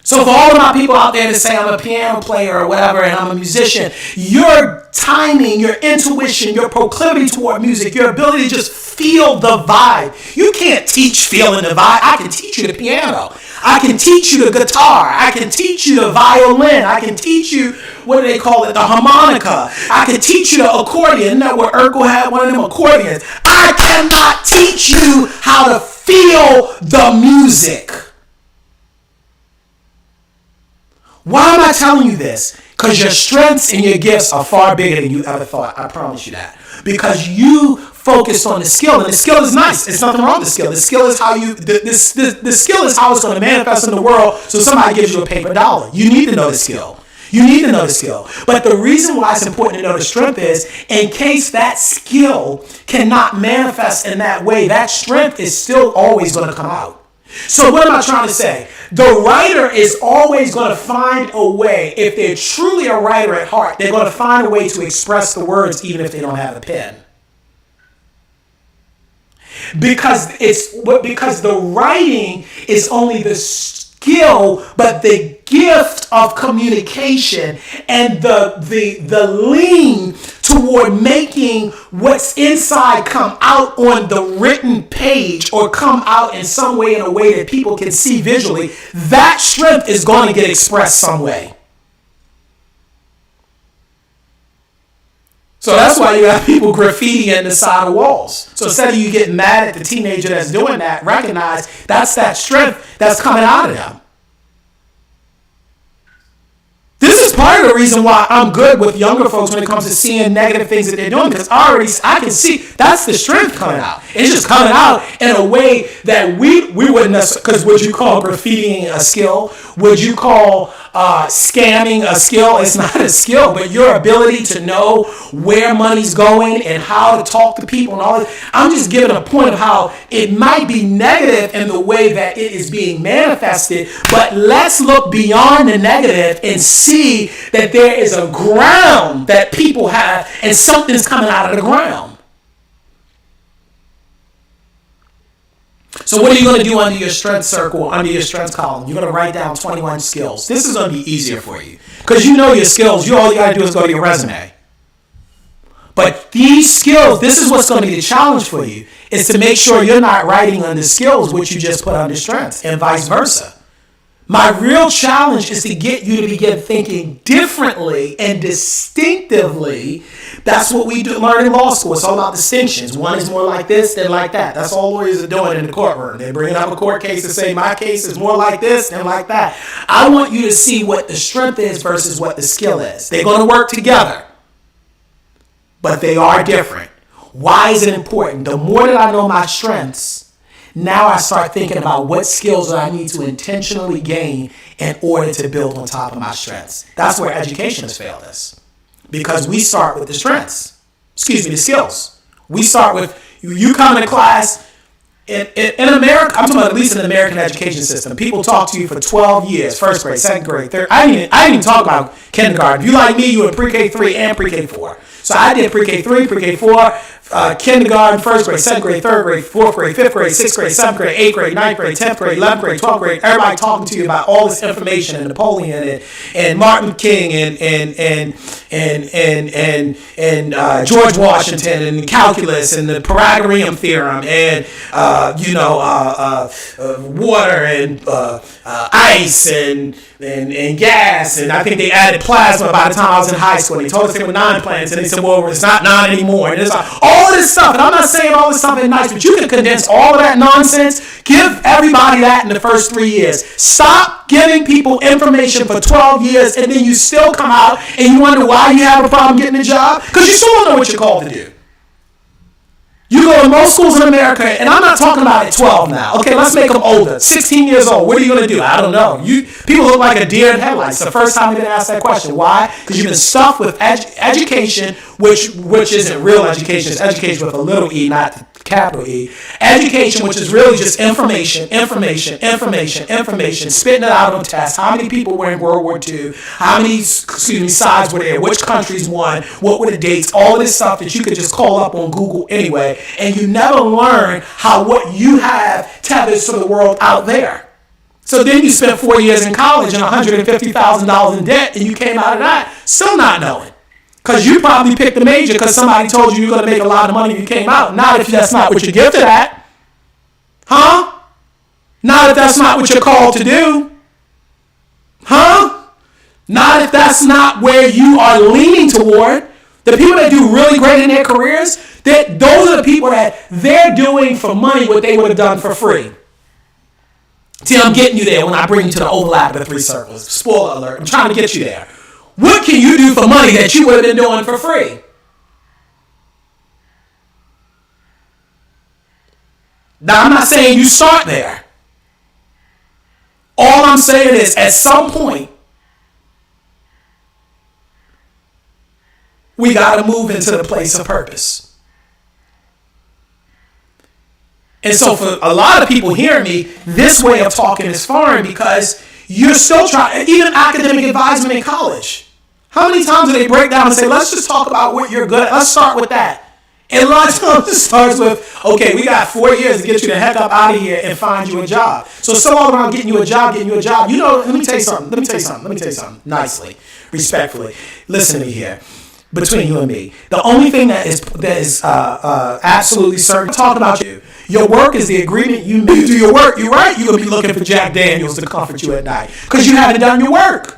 So for all of my people out there that say I'm a piano player or whatever and I'm a musician, your timing, your intuition, your proclivity toward music, your ability to just feel the vibe. You can't teach feeling the vibe. I can teach you the piano. I can teach you the guitar. I can teach you the violin. I can teach you, what do they call it, the harmonica. I can teach you the accordion. Isn't that where Urkel had one of them accordions? I cannot teach you how to feel the music. Why am I telling you this? Because your strengths and your gifts are far bigger than you ever thought. I promise you that. Because you focus on the skill, and the skill is nice. There's nothing wrong with the skill. The skill is how the skill is how it's going to manifest in the world. So somebody gives you a paper dollar. You need to know the skill. You need to know the skill. But the reason why it's important to know the strength is, in case that skill cannot manifest in that way, that strength is still always going to come out. So what am I trying to say? The writer is always going to find a way. If they're truly a writer at heart, they're going to find a way to express the words even if they don't have a pen. Because the writing is only the skill, but the gift of communication and the lean toward making what's inside come out on the written page or come out in some way, in a way that people can see visually, that strength is going to get expressed some way. So that's why you have people graffitiing the side of walls. So instead of you getting mad at the teenager that's doing that, recognize that's that strength that's coming out of them. This is part of the reason why I'm good with younger folks when it comes to seeing negative things that they're doing, because I can see that's the strength coming out. It's just coming out in a way that we wouldn't necessarily, because would you call graffitiing a skill? Would you call scamming a skill? It's not a skill, but your ability to know where money's going and how to talk to people and all that. I'm just giving a point of how it might be negative in the way that it is being manifested, but let's look beyond the negative and see that there is a ground that people have and something's coming out of the ground. So what are you going to do under your strength circle, under your strengths column? You're going to write down 21 skills. This is going to be easier for you because you know your skills. All you got to do is go to your resume. But these skills, this is what's going to be the challenge for you, is to make sure you're not writing under skills which you just put under strengths and vice versa. My real challenge is to get you to begin thinking differently and distinctively. That's what we learn in law school. It's all about distinctions. One is more like this than like that. That's all lawyers are doing in the courtroom. They're bringing up a court case to say my case is more like this than like that. I want you to see what the strength is versus what the skill is. They're going to work together, but they are different. Why is it important? The more that I know my strengths, now I start thinking about what skills I need to intentionally gain in order to build on top of my strengths. That's where education has failed us. Because we start with the strengths. The skills. We start with, you come into class, in America, I'm talking about at least in the American education system, people talk to you for 12 years, first grade, second grade, third. I didn't even talk about kindergarten. If you like me, you were pre-K 3 and pre-K 4. So I did pre-K 3, pre-K 4, kindergarten, first grade, second grade, third grade, fourth grade, fifth grade, sixth grade, seventh grade, eighth grade, ninth grade, 10th grade, 11th grade, 12th grade. Everybody talking to you about all this information and Napoleon and Martin King and George Washington and calculus and the Pythagorean theorem and water and ice and gas, and I think they added plasma by the time I was in high school. They told us they were 9 planets, and they said, well, it's not 9 anymore. And it's like all of this stuff, and I'm not saying all this stuff is nice, but you can condense all of that nonsense. Give everybody that in the first 3 years. Stop giving people information for 12 years, and then you still come out and you wonder why you have a problem getting a job, because you still don't know what you're called to do. You go to most schools in America, and I'm not talking about at 12 now. Okay, let's make them older. 16 years old. What are you going to do? I don't know. People look like a deer in headlights. The first time you've been asked that question. Why? Because you've been stuffed with education, which isn't real education. It's education with a little e, not capital E. Education, which is really just information, spitting it out on tests. How many people were in World War II? How many, sides were there? Which countries won? What were the dates? All of this stuff that you could just call up on Google anyway. And you never learn how what you have tethers to the world out there. So then you spent 4 years in college and $150,000 in debt, and you came out of that still not knowing. Because you probably picked a major because somebody told you you're going to make a lot of money when you came out. Not if that's not what you're gifted at. Huh? Not if that's not what you're called to do. Huh? Not if that's not where you are leaning toward. The people that do really great in their careers, those are the people that they're doing for money what they would have done for free. See, I'm getting you there when I bring you to the overlap of the 3 circles. Spoiler alert, I'm trying to get you there. What can you do for money that you would have been doing for free? Now, I'm not saying you start there. All I'm saying is at some point, we got to move into the place of purpose. And so for a lot of people hearing me, this way of talking is foreign because you're still trying, even academic advisement in college. How many times do they break down and say, let's just talk about what you're good at. Let's start with that. And a lot of times it starts with, okay, we got 4 years to get you the heck up out of here and find you a job. So it's all around getting you a job. You know, let me tell you something nicely, respectfully. Listen to me here. Between you and me, the only thing that is absolutely certain, talking about you. Your work is the agreement you make. You do your work. You're right. You're gonna be looking for Jack Daniels to comfort you at night because you haven't done your work.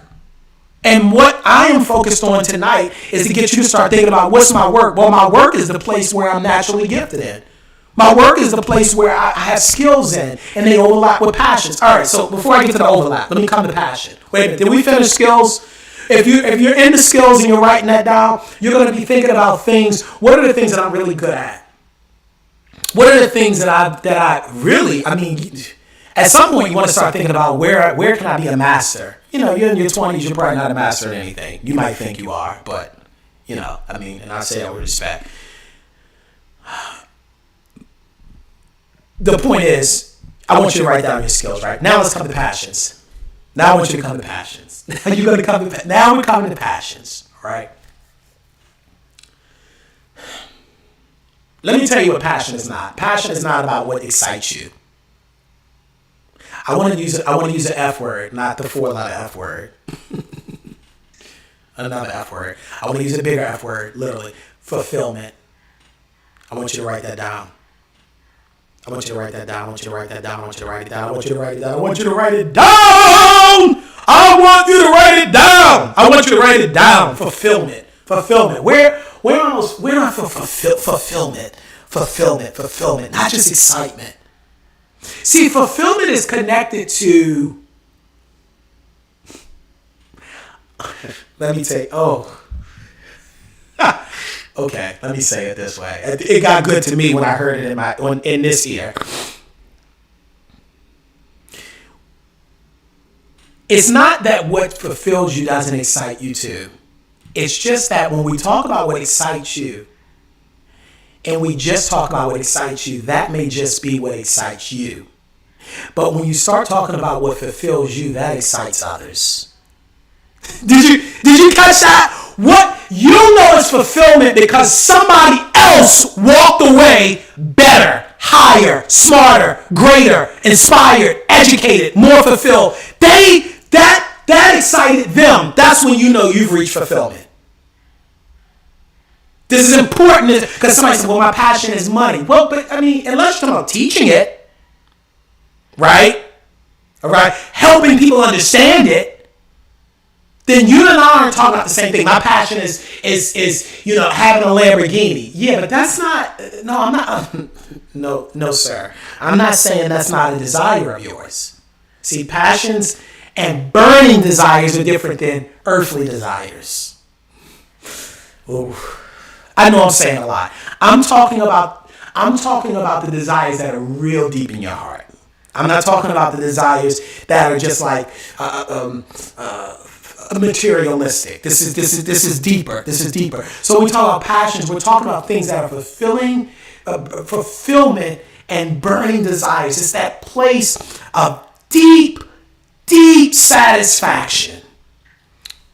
And what I am focused on tonight is to get you to start thinking about what's my work. Well, my work is the place where I'm naturally gifted in. My work is the place where I have skills in, and they overlap with passions. All right. So before I get to the overlap, let me come to passion. Wait a minute. Did we finish skills? If you're into skills and you're writing that down, you're going to be thinking about things. What are the things that I'm really good at? What are the things that I really, at some point you want to start thinking about where can I be a master? You know, you're in your 20s, you're probably not a master in anything. You might think you are, but, and I say that with respect. The point is, I want you to write down your skills, right? Now let's come to passions. Now I want you to come to passions. Now we're coming to passions, all right? Let me tell you what passion is not. Passion is not about what excites you. I want to use an F word, not the 4-letter F word. Another F word. I want to use a bigger F word, literally. Fulfillment. I want you to write that down. I want you to write that down. I want you to write that down. I want you to write it down. I want you to write it down. I want you to write it down. I want you to write it down. I want you to write it down. Fulfillment. Where are fulfillment? Fulfillment. Not just excitement. See, fulfillment is connected to. Let me say. Okay, let me say it this way. It got good to me when I heard it in this ear. It's not that what fulfills you doesn't excite you too. It's just that when we talk about what excites you, and we just talk about what excites you, that may just be what excites you. But when you start talking about what fulfills you, that excites others. Did you catch that? What you know is fulfillment because somebody else walked away better, higher, smarter, greater, inspired, educated, more fulfilled. That excited them. That's when you know you've reached fulfillment. This is important because somebody said, well, my passion is money. Well, but I mean, unless you're talking about teaching it, right? All right, helping people understand it, then you and I aren't talking about the same thing. My passion is having a Lamborghini. Yeah, but that's not. No, I'm not. No, sir. I'm not saying that's not a desire of yours. See, passions and burning desires are different than earthly desires. Ooh. I know I'm saying a lot. I'm talking about the desires that are real deep in your heart. I'm not talking about the desires that are just like materialistic. This is deeper. This is deeper. So when we talk about passions, we're talking about things that are fulfillment and burning desires. It's that place of deep satisfaction.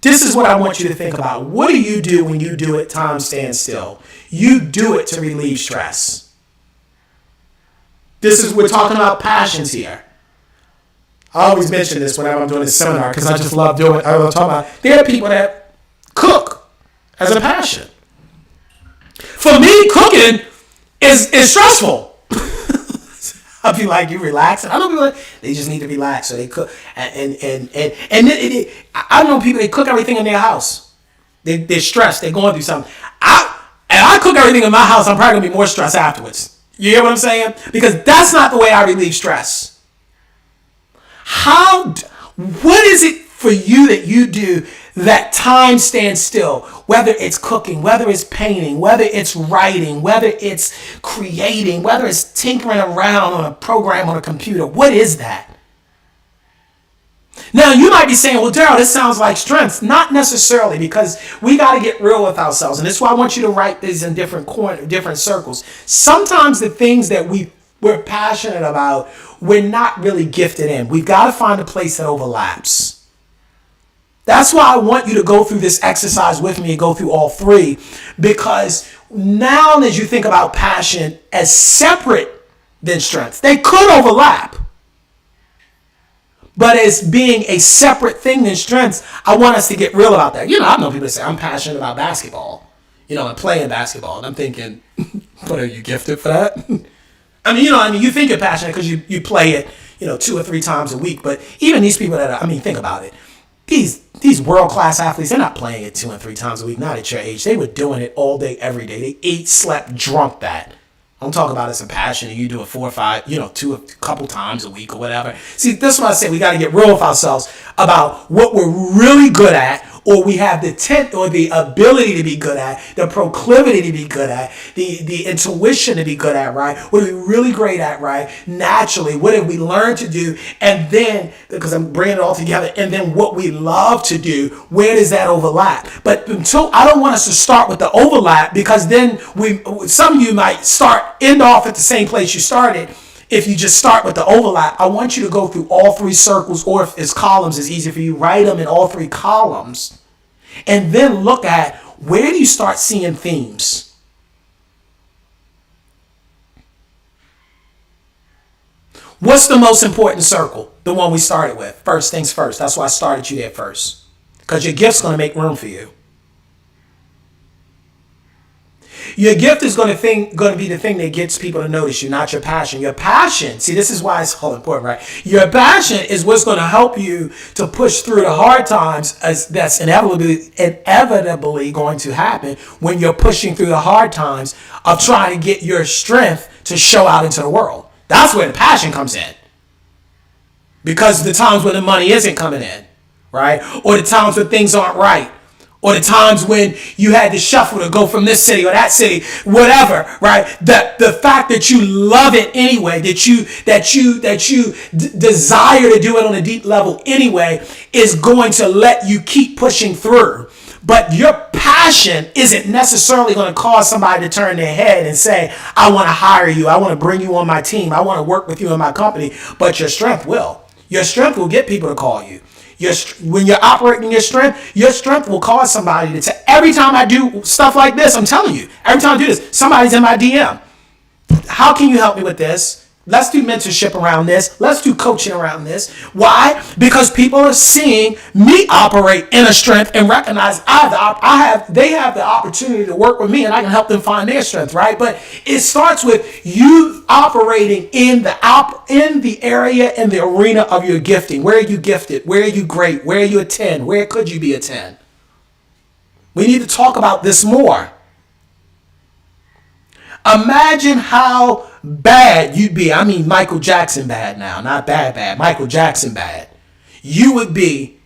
This is what I want you to think about. What do you do when you do it time stand still? You do it to relieve stress. We're talking about passions here. I always mention this whenever I'm doing a seminar because I just love doing it. I love talking about it. There are people that cook as a passion. For me, cooking is stressful. I'll be like, you relaxing? I don't be like, they just need to relax, so they cook. And I know people, they cook everything in their house. They're stressed. They're going through something. I cook everything in my house, I'm probably going to be more stressed afterwards. You hear what I'm saying? Because that's not the way I relieve stress. What is it for you that you do that time stands still? Whether it's cooking, whether it's painting, whether it's writing, whether it's creating, whether it's tinkering around on a program on a computer. What is that? Now, you might be saying, well, Daryl, this sounds like strength. Not necessarily, because we got to get real with ourselves. And that's why I want you to write these in different circles. Sometimes the things that we're passionate about, we're not really gifted in. We've got to find a place that overlaps. That's why I want you to go through this exercise with me and go through all three. Because now as you think about passion as separate than strength, they could overlap. But as being a separate thing than strengths, I want us to get real about that. I know people that say, I'm passionate about basketball, and playing basketball. And I'm thinking, but are you gifted for that? You think you're passionate because you play it, 2 or 3 times a week. But even these people think about it. These world-class athletes, they're not playing it 2 and 3 times a week, not at your age. They were doing it all day, every day. They ate, slept, drunk that. I'm talking about it's a passion and you do it 4 or 5, 2 a couple times a week or whatever. See, that's why I say we got to get real with ourselves about what we're really good at, or we have the the ability to be good at, the proclivity to be good at, the intuition to be good at, right? What are we really great at, right? Naturally, what have we learned to do? And then, because I'm bringing it all together, and then what we love to do, where does that overlap? But I don't want us to start with the overlap, because then some of you might end off at the same place you started. If you just start with the overlap, I want you to go through all 3 circles, or if it's columns, it's easier for you, write them in all 3 columns. And then look at, where do you start seeing themes? What's the most important circle? The one we started with. First things first. That's why I started you there first. Because your gift's going to make room for you. Your gift is going to be the thing that gets people to notice you, not your passion. Your passion, see, this is why it's all important, right? Your passion is what's going to help you to push through the hard times, as that's inevitably going to happen when you're pushing through the hard times of trying to get your strength to show out into the world. That's where the passion comes in. Because the times when the money isn't coming in, right? Or the times when things aren't right. Or the times when you had to shuffle to go from this city or that city, whatever, right? The fact that you love it anyway, that you desire to do it on a deep level anyway, is going to let you keep pushing through. But your passion isn't necessarily going to cause somebody to turn their head and say, I want to hire you. I want to bring you on my team. I want to work with you in my company. But your strength will. Your strength will get people to call you. When you're operating your strength will cause somebody to say, every time I do stuff like this, I'm telling you, every time I do this, somebody's in my DM. How can you help me with this? Let's do mentorship around this. Let's do coaching around this. Why? Because people are seeing me operate in a strength and recognize they have the opportunity to work with me, and I can help them find their strength, right? But it starts with you operating in the area and the arena of your gifting. Where are you gifted? Where are you great? Where are you a 10? Where could you be a 10? We need to talk about this more. Imagine how bad you'd be. I mean, Michael Jackson bad now, not bad. Michael Jackson bad. You would be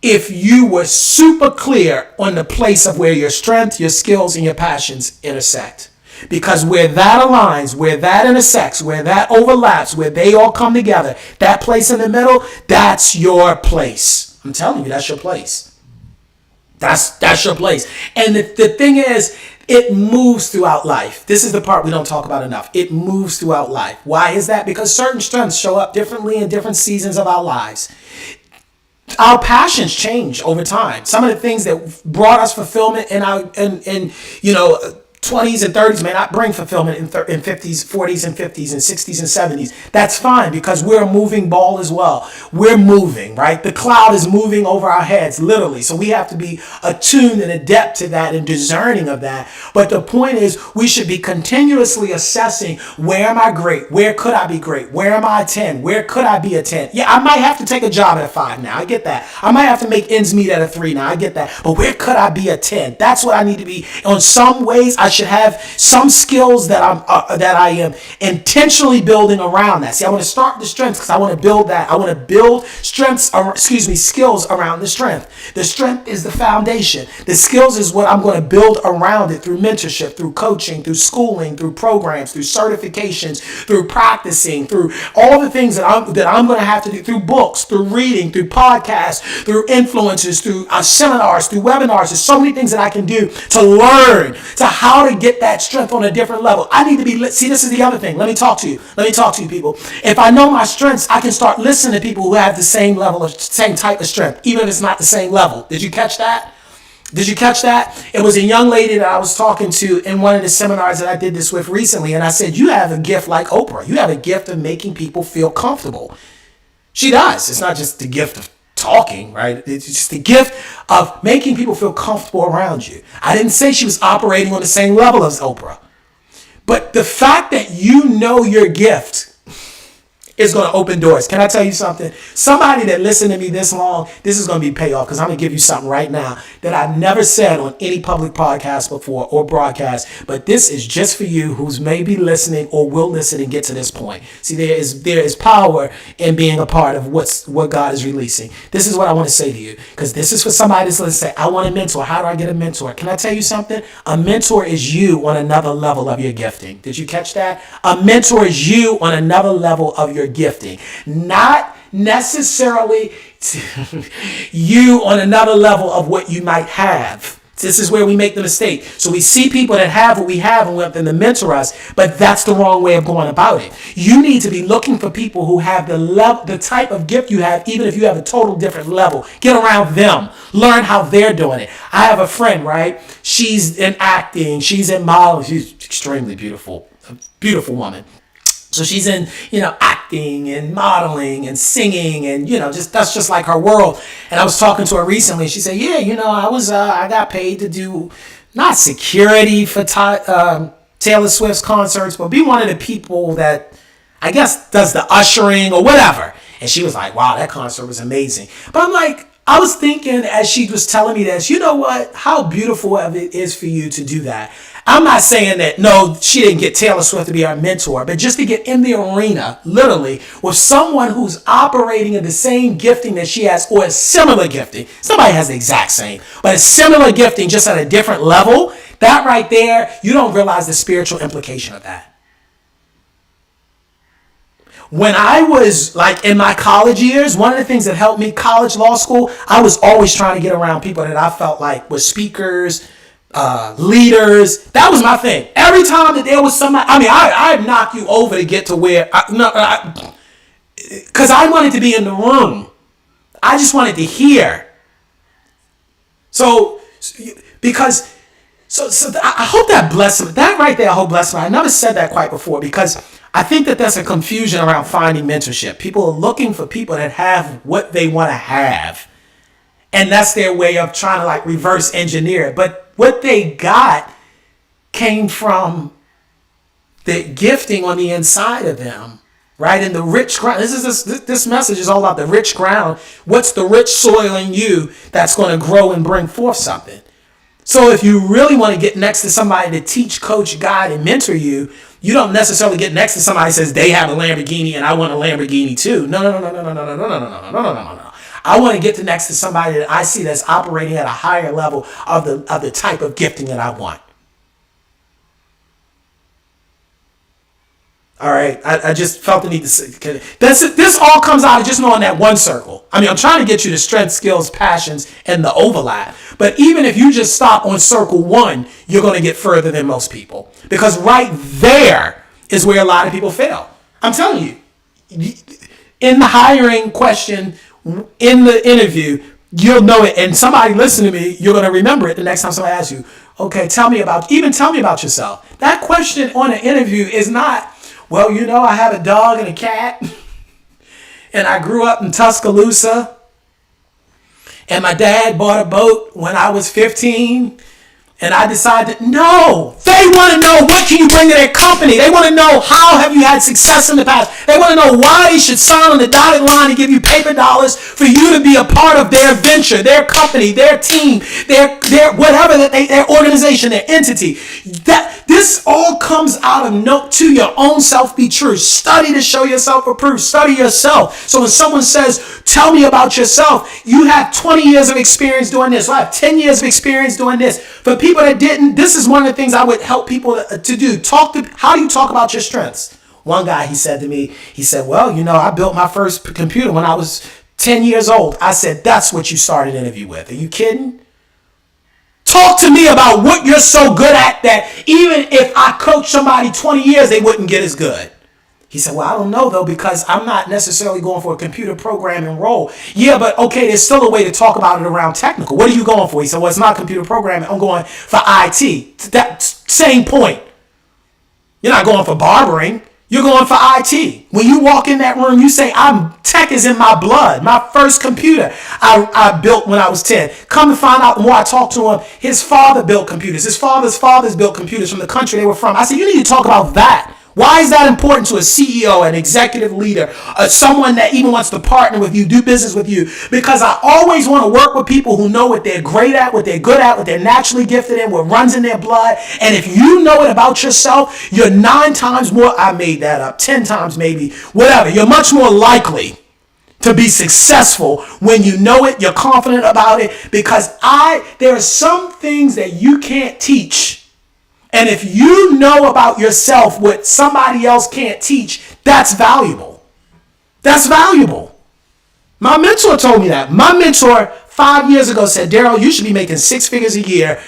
if you were super clear on the place of where your strength, your skills, and your passions intersect. Because where that aligns, where that intersects, where that overlaps, where they all come together, that place in the middle, that's your place. I'm telling you, that's your place. That's your place. And the thing is, it moves throughout life. This is the part we don't talk about enough. It moves throughout life. Why is that? Because certain strengths show up differently in different seasons of our lives. Our passions change over time. Some of the things that brought us fulfillment in our 20s and 30s may not bring fulfillment in 50s, 40s and 50s and 60s and 70s. That's fine, because we're a moving ball as well. We're moving, right? The cloud is moving over our heads, literally. So we have to be attuned and adept to that and discerning of that. But the point is, we should be continuously assessing, where am I great? Where could I be great? Where am I a 10? Where could I be a 10? Yeah, I might have to take a job at a 5 now. I get that. I might have to make ends meet at a 3 now. I get that. But where could I be a 10? That's what I need to be. On some ways, I should have some skills that I am intentionally building around that. See, I want to start the strengths because I want to build that. I want to build skills around the strength. The strength is the foundation. The skills is what I'm going to build around it through mentorship, through coaching, through schooling, through programs, through certifications, through practicing, through all the things that I'm going to have to do, through books, through reading, through podcasts, through influencers, through seminars, through webinars. There's so many things that I can do to learn to how to get that strength on a different level. I need to be, see, this is the other thing. Let me talk to you, people. If I know my strengths, I can start listening to people who have the same type of strength, even if it's not the same level. Did you catch that? It was a young lady that I was talking to in one of the seminars that I did this with recently, and I said, you have a gift like Oprah. You have a gift of making people feel comfortable. She does. It's not just the gift of talking, right? It's just the gift of making people feel comfortable around you. I didn't say she was operating on the same level as Oprah. But the fact that you know your gift is going to open doors. Can I tell you something? Somebody that listened to me this long, this is going to be payoff, because I'm going to give you something right now that I've never said on any public podcast before or broadcast, but this is just for you who's maybe listening or will listen and get to this point. See, there is power in being a part of what God is releasing. This is what I want to say to you, because this is for somebody that's going to say, I want a mentor. How do I get a mentor? Can I tell you something? A mentor is you on another level of your gifting. Did you catch that? A mentor is you on another level of your gifting, not necessarily you on another level of what you might have. This is where we make the mistake. So we see people that have what we have and we want them to mentor us, but that's the wrong way of going about it. You need to be looking for people who have the type of gift you have, even if you have a total different level. Get around them. Learn how they're doing it. I have a friend, right? She's in acting. She's in modeling. She's extremely beautiful. A beautiful woman. So she's in, acting and modeling and singing and, that's just like her world. And I was talking to her recently. She said, yeah, I got paid to do not security for Taylor Swift's concerts, but be one of the people that I guess does the ushering or whatever. And she was like, wow, that concert was amazing. But I'm like, I was thinking as she was telling me this, you know what? How beautiful of it is for you to do that. I'm not saying that, no, she didn't get Taylor Swift to be our mentor, but just to get in the arena, literally, with someone who's operating in the same gifting that she has, or a similar gifting. Somebody has the exact same, but a similar gifting just at a different level. That right there, you don't realize the spiritual implication of that. When I was like in my college years, one of the things that helped me, college, law school, I was always trying to get around people that I felt like were speakers, leaders. That was my thing. Every time that there was somebody, I mean, I'd knock you over to get to where, because I wanted to be in the room. I just wanted to hear. So I hope that blessed me. That right there, I hope blessed me. I never said that quite before because I think that there's a confusion around finding mentorship. People are looking for people that have what they want to have. And that's their way of trying to like reverse engineer it. But what they got came from the gifting on the inside of them, right? And the rich ground. This message is all about the rich ground. What's the rich soil in you that's going to grow and bring forth something? So if you really want to get next to somebody to teach, coach, guide, and mentor you, you don't necessarily get next to somebody who says they have a Lamborghini and I want a Lamborghini too. No. I want to get to next to somebody that I see that's operating at a higher level of the type of gifting that I want. All right, I just felt the need to say this all comes out of just knowing that one circle. I mean, I'm trying to get you to strengths, skills, passions, and the overlap. But even if you just stop on circle one, you're going to get further than most people. Because right there is where a lot of people fail. I'm telling you, in the hiring question, in the interview, you'll know it. And somebody listen to me, you're going to remember it the next time somebody asks you, okay, tell me about yourself. That question on an interview is not, well, you know, I have a dog and a cat, and I grew up in Tuscaloosa, and my dad bought a boat when I was 15, and I decided, no, they want to know what can you bring to their company. They want to know how have you had success in the past. They want to know why they should sign on the dotted line and give you paper dollars for you to be a part of their venture, their company, their team, their whatever that their organization, their entity. This all comes out of note to your own self be true. Study to show yourself approved. Study yourself. So when someone says, tell me about yourself, you have 20 years of experience doing this. I have 10 years of experience doing this. For people that didn't, this is one of the things I would help people to do. How do you talk about your strengths? One guy, he said to me, he said, well, you know, I built my first computer when I was 10 years old. I said, that's what you started an interview with. Are you kidding? Talk to me about what you're so good at that even if I coach somebody 20 years, they wouldn't get as good. He said, well, I don't know, though, because I'm not necessarily going for a computer programming role. Yeah, but okay, there's still a way to talk about it around technical. What are you going for? He said, well, it's not computer programming. I'm going for IT. That same point. You're not going for barbering. You're going for IT. When you walk in that room, you say, tech is in my blood. My first computer I built when I was 10. Come to find out, the more I talked to him, his father built computers. His father's fathers built computers from the country they were from. I said, you need to talk about that. Why is that important to a CEO, an executive leader, someone that even wants to partner with you, do business with you? Because I always want to work with people who know what they're great at, what they're good at, what they're naturally gifted in, what runs in their blood. And if you know it about yourself, you're 9 times more, I made that up, 10 times maybe, whatever. You're much more likely to be successful when you know it, you're confident about it. Because there are some things that you can't teach. And if you know about yourself what somebody else can't teach, that's valuable. That's valuable. My mentor told me that. My mentor 5 years ago said, Daryl, you should be making 6 figures a year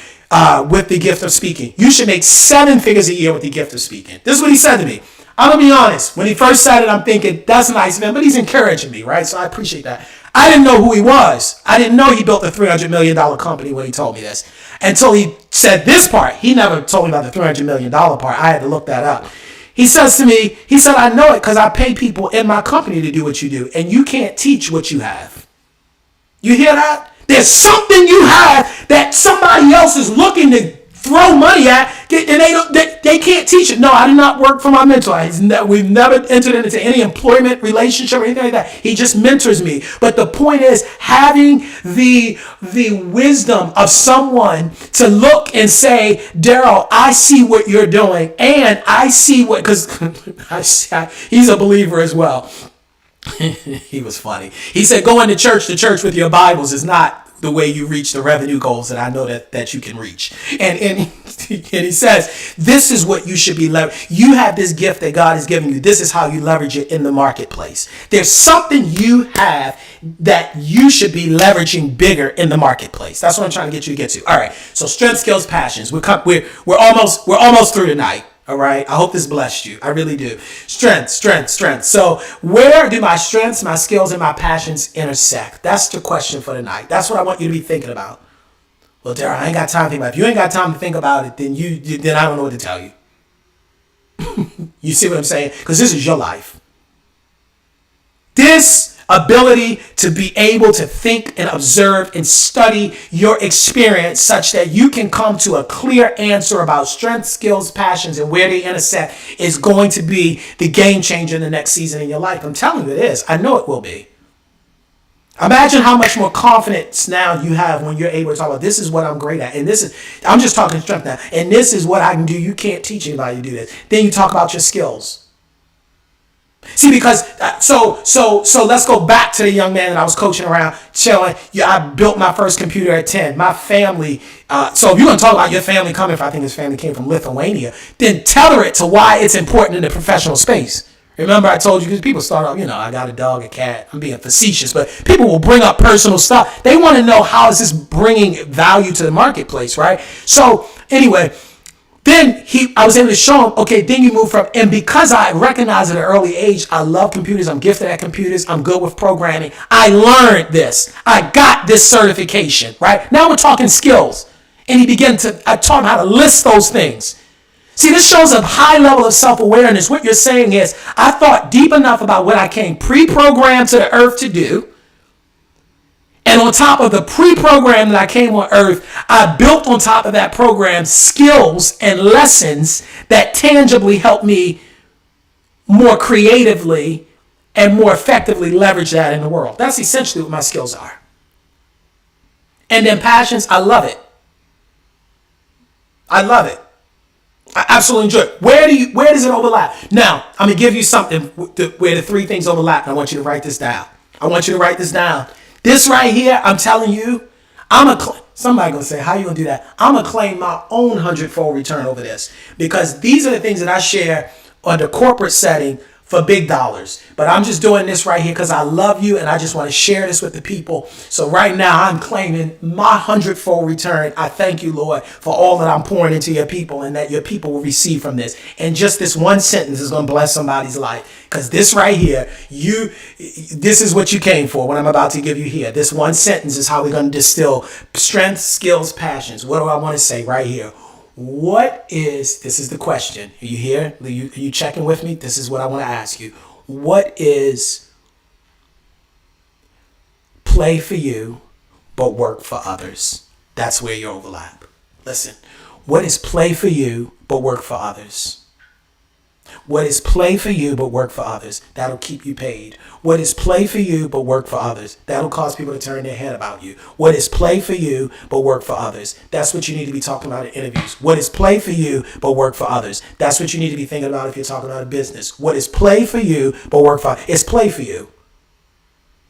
with the gift of speaking. You should make 7 figures a year with the gift of speaking. This is what he said to me. I'm going to be honest. When he first said it, I'm thinking, that's nice, man. But he's encouraging me, right? So I appreciate that. I didn't know who he was. I didn't know he built a $300 million company when he told me this. Until he said this part. He never told me about the $300 million part. I had to look that up. He says to me, he said, I know it because I pay people in my company to do what you do. And you can't teach what you have. You hear that? There's something you have that somebody else is looking to throw money at, and they can't teach it. No, I did not work for my mentor. We've never entered into any employment relationship or anything like that. He just mentors me. But the point is having the wisdom of someone to look and say, Daryl, I see what you're doing, and I see what, because he's a believer as well. He was funny. He said, going to church with your Bibles is not the way you reach the revenue goals that I know that you can reach. And he says, this is what you should be leveraging. You have this gift that God has given you. This is how you leverage it in the marketplace. There's something you have that you should be leveraging bigger in the marketplace. That's what I'm trying to get you to get to. All right. So strength, skills, passions. We're almost through tonight. All right. I hope this blessed you. I really do. Strength. So where do my strengths, my skills, and my passions intersect? That's the question for tonight. That's what I want you to be thinking about. Well, Darryl, I ain't got time to think about it. If you ain't got time to think about it, then I don't know what to tell you. You see what I'm saying? Because this is your life. This ability to be able to think and observe and study your experience such that you can come to a clear answer about strengths, skills, passions, and where they intersect is going to be the game changer in the next season in your life. I'm telling you it is. I know it will be. Imagine how much more confidence now you have when you're able to talk about this is what I'm great at. And I'm just talking strength now. And this is what I can do. You can't teach anybody to do this. Then you talk about your skills. See, because so let's go back to the young man that I was coaching around, chilling. Yeah, I built my first computer at 10. My family. So if you're going to talk about your family coming from, I think his family came from Lithuania, then tether it to why it's important in the professional space. Remember I told you, because people start off, I got a dog, a cat. I'm being facetious, but people will bring up personal stuff. They want to know how is this bringing value to the marketplace, right? So anyway, then I was able to show him, okay, then you move from, and because I recognized at an early age, I love computers, I'm gifted at computers, I'm good with programming, I learned this. I got this certification, right? Now we're talking skills. And I taught him how to list those things. See, this shows a high level of self-awareness. What you're saying is, I thought deep enough about what I came pre-programmed to the earth to do. And on top of the pre-program that I came on earth, I built on top of that program skills and lessons that tangibly help me more creatively and more effectively leverage that in the world. That's essentially what my skills are. And then passions, I love it. I love it. I absolutely enjoy it. Where does it overlap? Now, I'm going to give you something where the three things overlap, and I want you to write this down. This right here, I'm telling you, somebody going to say, how you going to do that? I'm going to claim my own 100-fold return over this, because these are the things that I share on the corporate setting for big dollars. But I'm just doing this right here because I love you and I just want to share this with the people. So right now I'm claiming my 100-fold return. I thank you, Lord, for all that I'm pouring into your people and that your people will receive from this. And just this one sentence is going to bless somebody's life. Because this right here, this is what you came for, what I'm about to give you here. This one sentence is how we're going to distill strengths, skills, passions. What do I want to say right here? This is the question. Are you here? Are you checking with me? This is what I want to ask you. What is play for you, but work for others? That's where you overlap. Listen, what is play for you, but work for others? What is play for you, but work for others? That'll keep you paid. What is play for you, but work for others? That'll cause people to turn their head about you. What is play for you, but work for others? That's what you need to be talking about in interviews. What is play for you, but work for others? That's what you need to be thinking about if you're talking about a business. What is play for you, but work for others? It's play for you.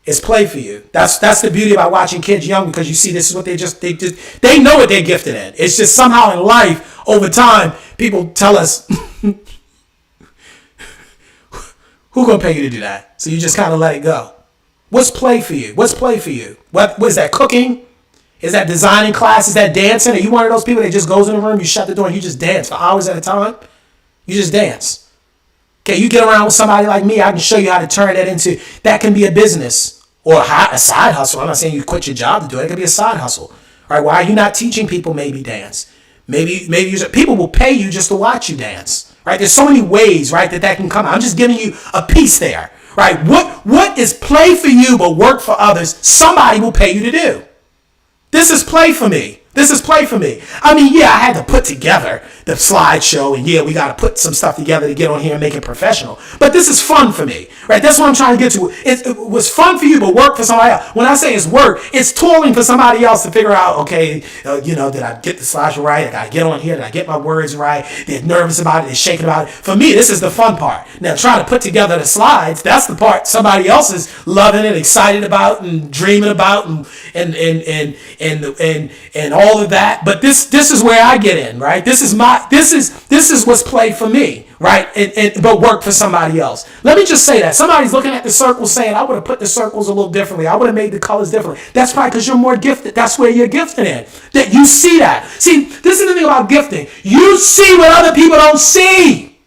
It's play for you. That's the beauty about watching kids young, because you see this is what they know what they're gifted in. It's just somehow in life, over time, people tell us, who's going to pay you to do that? So you just kind of let it go. What's play for you? What's play for you? What is that, cooking? Is that designing class? Is that dancing? Are you one of those people that just goes in the room, you shut the door, and you just dance for hours at a time? You just dance. Okay, you get around with somebody like me, I can show you how to turn that into, that can be a business or a side hustle. I'm not saying you quit your job to do it. It can be a side hustle. All right, why are you not teaching people maybe dance? Maybe people will pay you just to watch you dance. Right? There's so many ways, right, that can come out. I'm just giving you a piece there, right? What is play for you but work for others? Somebody will pay you to do. This is play for me. This is play for me. I mean, yeah, I had to put together the slideshow, and yeah, we got to put some stuff together to get on here and make it professional. But this is fun for me, right? That's what I'm trying to get to. It was fun for you, but work for somebody else. When I say it's work, it's toiling for somebody else to figure out, okay, did I get the slideshow right? I got to get on here. Did I get my words right? They're nervous about it. They're shaking about it. For me, this is the fun part. Now, trying to put together the slides, that's the part somebody else is loving it, excited about, and dreaming about, and all of that. But this is where I get in, right? This is what's played for me, right? But work for somebody else. Let me just say that somebody's looking at the circles saying, I would have put the circles a little differently. I would have made the colors differently. That's probably because you're more gifted. That's where you're gifted in. That you see that. See, this is the thing about gifting. You see what other people don't see.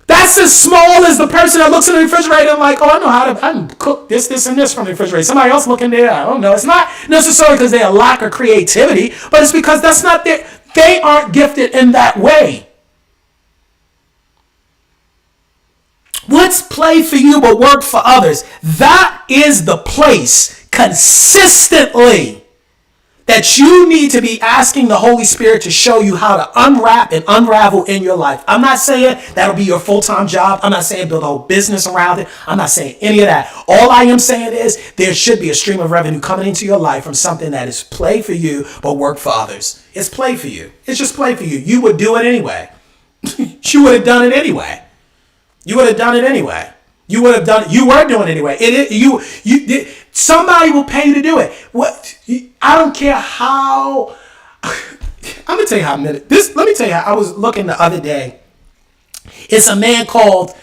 That's as small as the person that looks in the refrigerator and like, oh, I know how to cook this, and this from the refrigerator. Somebody else looking there, I don't know. It's not necessarily because they lack of creativity, but it's because that's not their, they aren't gifted in that way. What's play for you but work for others? That is the place consistently that you need to be asking the Holy Spirit to show you how to unwrap and unravel in your life. I'm not saying that'll be your full-time job. I'm not saying build a whole business around it. I'm not saying any of that. All I am saying is there should be a stream of revenue coming into your life from something that is play for you but work for others. It's play for you. It's just play for you. You would do it anyway. You would have done it anyway. You would have done it anyway. You would have done it. You were doing it anyway. You did. Somebody will pay you to do it. What? I don't care how. I'm gonna tell you how. Let me tell you how. I was looking the other day. It's a man called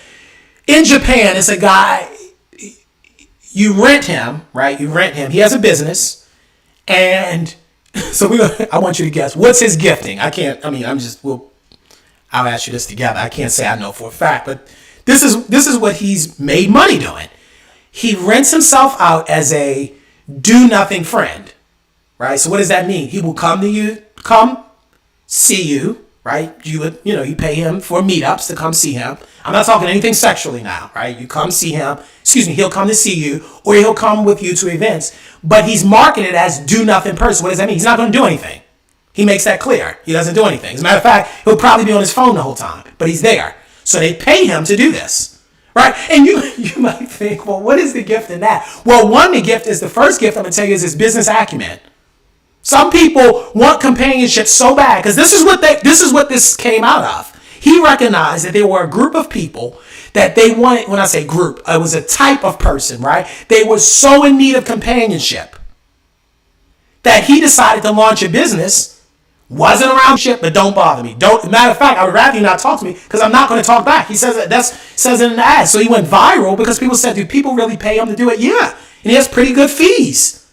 in Japan. It's a guy. You rent him, right? You rent him. He has a business, and so I want you to guess what's his gifting. I can't. I mean, I'll ask you this together. I can't say I know for a fact, but this is what he's made money doing. He rents himself out as a do-nothing friend, right? So what does that mean? He will come see you, right? You pay him for meetups to come see him. I'm not talking anything sexually now, right? You come see him. He'll come to see you, or he'll come with you to events. But he's marketed as do-nothing person. What does that mean? He's not going to do anything. He makes that clear. He doesn't do anything. As a matter of fact, he'll probably be on his phone the whole time, but he's there. So they pay him to do this. Right? And you might think, well, what is the gift in that? Well, the first gift I'm going to tell you is his business acumen. Some people want companionship so bad, because this is what this came out of. He recognized that there were a group of people that they wanted, when I say group, it was a type of person, right? They were so in need of companionship that he decided to launch a business. Wasn't around shit, but don't bother me. Matter of fact, I would rather you not talk to me because I'm not going to talk back. He says says it in the ad. So he went viral because people said, do people really pay him to do it? Yeah. And he has pretty good fees.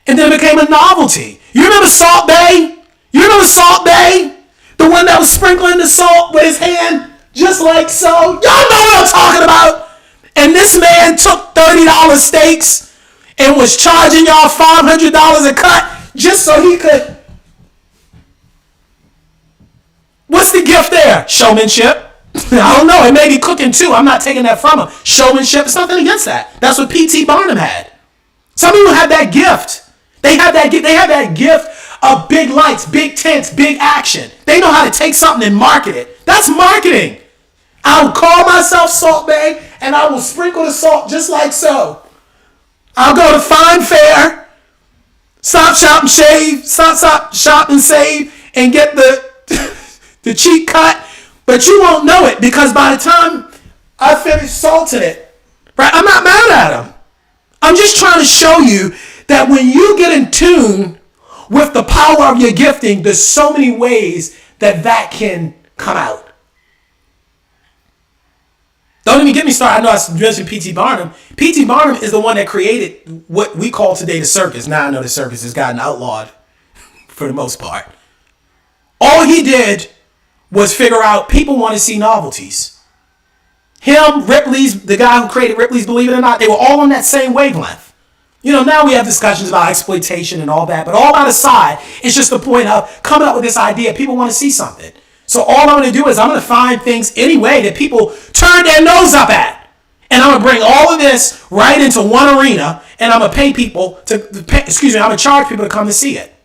And then it became a novelty. You remember Salt Bay? The one that was sprinkling the salt with his hand, just like so. Y'all know what I'm talking about. And this man took $30 steaks and was charging y'all $500 a cut just so he could. What's the gift there? Showmanship. I don't know. It may be cooking too. I'm not taking that from him. Showmanship. It's nothing against that. That's what P.T. Barnum had. Some people have that gift. They have that gift of big lights, big tents, big action. They know how to take something and market it. That's marketing. I'll call myself Salt Bay and I will sprinkle the salt just like so. I'll go to Fine Fair, stop, shop, and save, and get the cheap cut, but you won't know it because by the time I finish salting it, right? I'm not mad at him. I'm just trying to show you that when you get in tune with the power of your gifting, there's so many ways that can come out. Don't even get me started. I know I mentioned P.T. Barnum. P.T. Barnum is the one that created what we call today the circus. Now I know the circus has gotten outlawed for the most part. All he did was figure out people want to see novelties. Him, Ripley's, the guy who created Ripley's Believe It or Not, they were all on that same wavelength. Now we have discussions about exploitation and all that, but all that aside, it's just the point of coming up with this idea. People want to see something. So all I'm going to do is I'm going to find things anyway that people turn their nose up at. And And I'm going to bring all of this right into one arena, and I'm going to pay people I'm going to charge people to come to see it.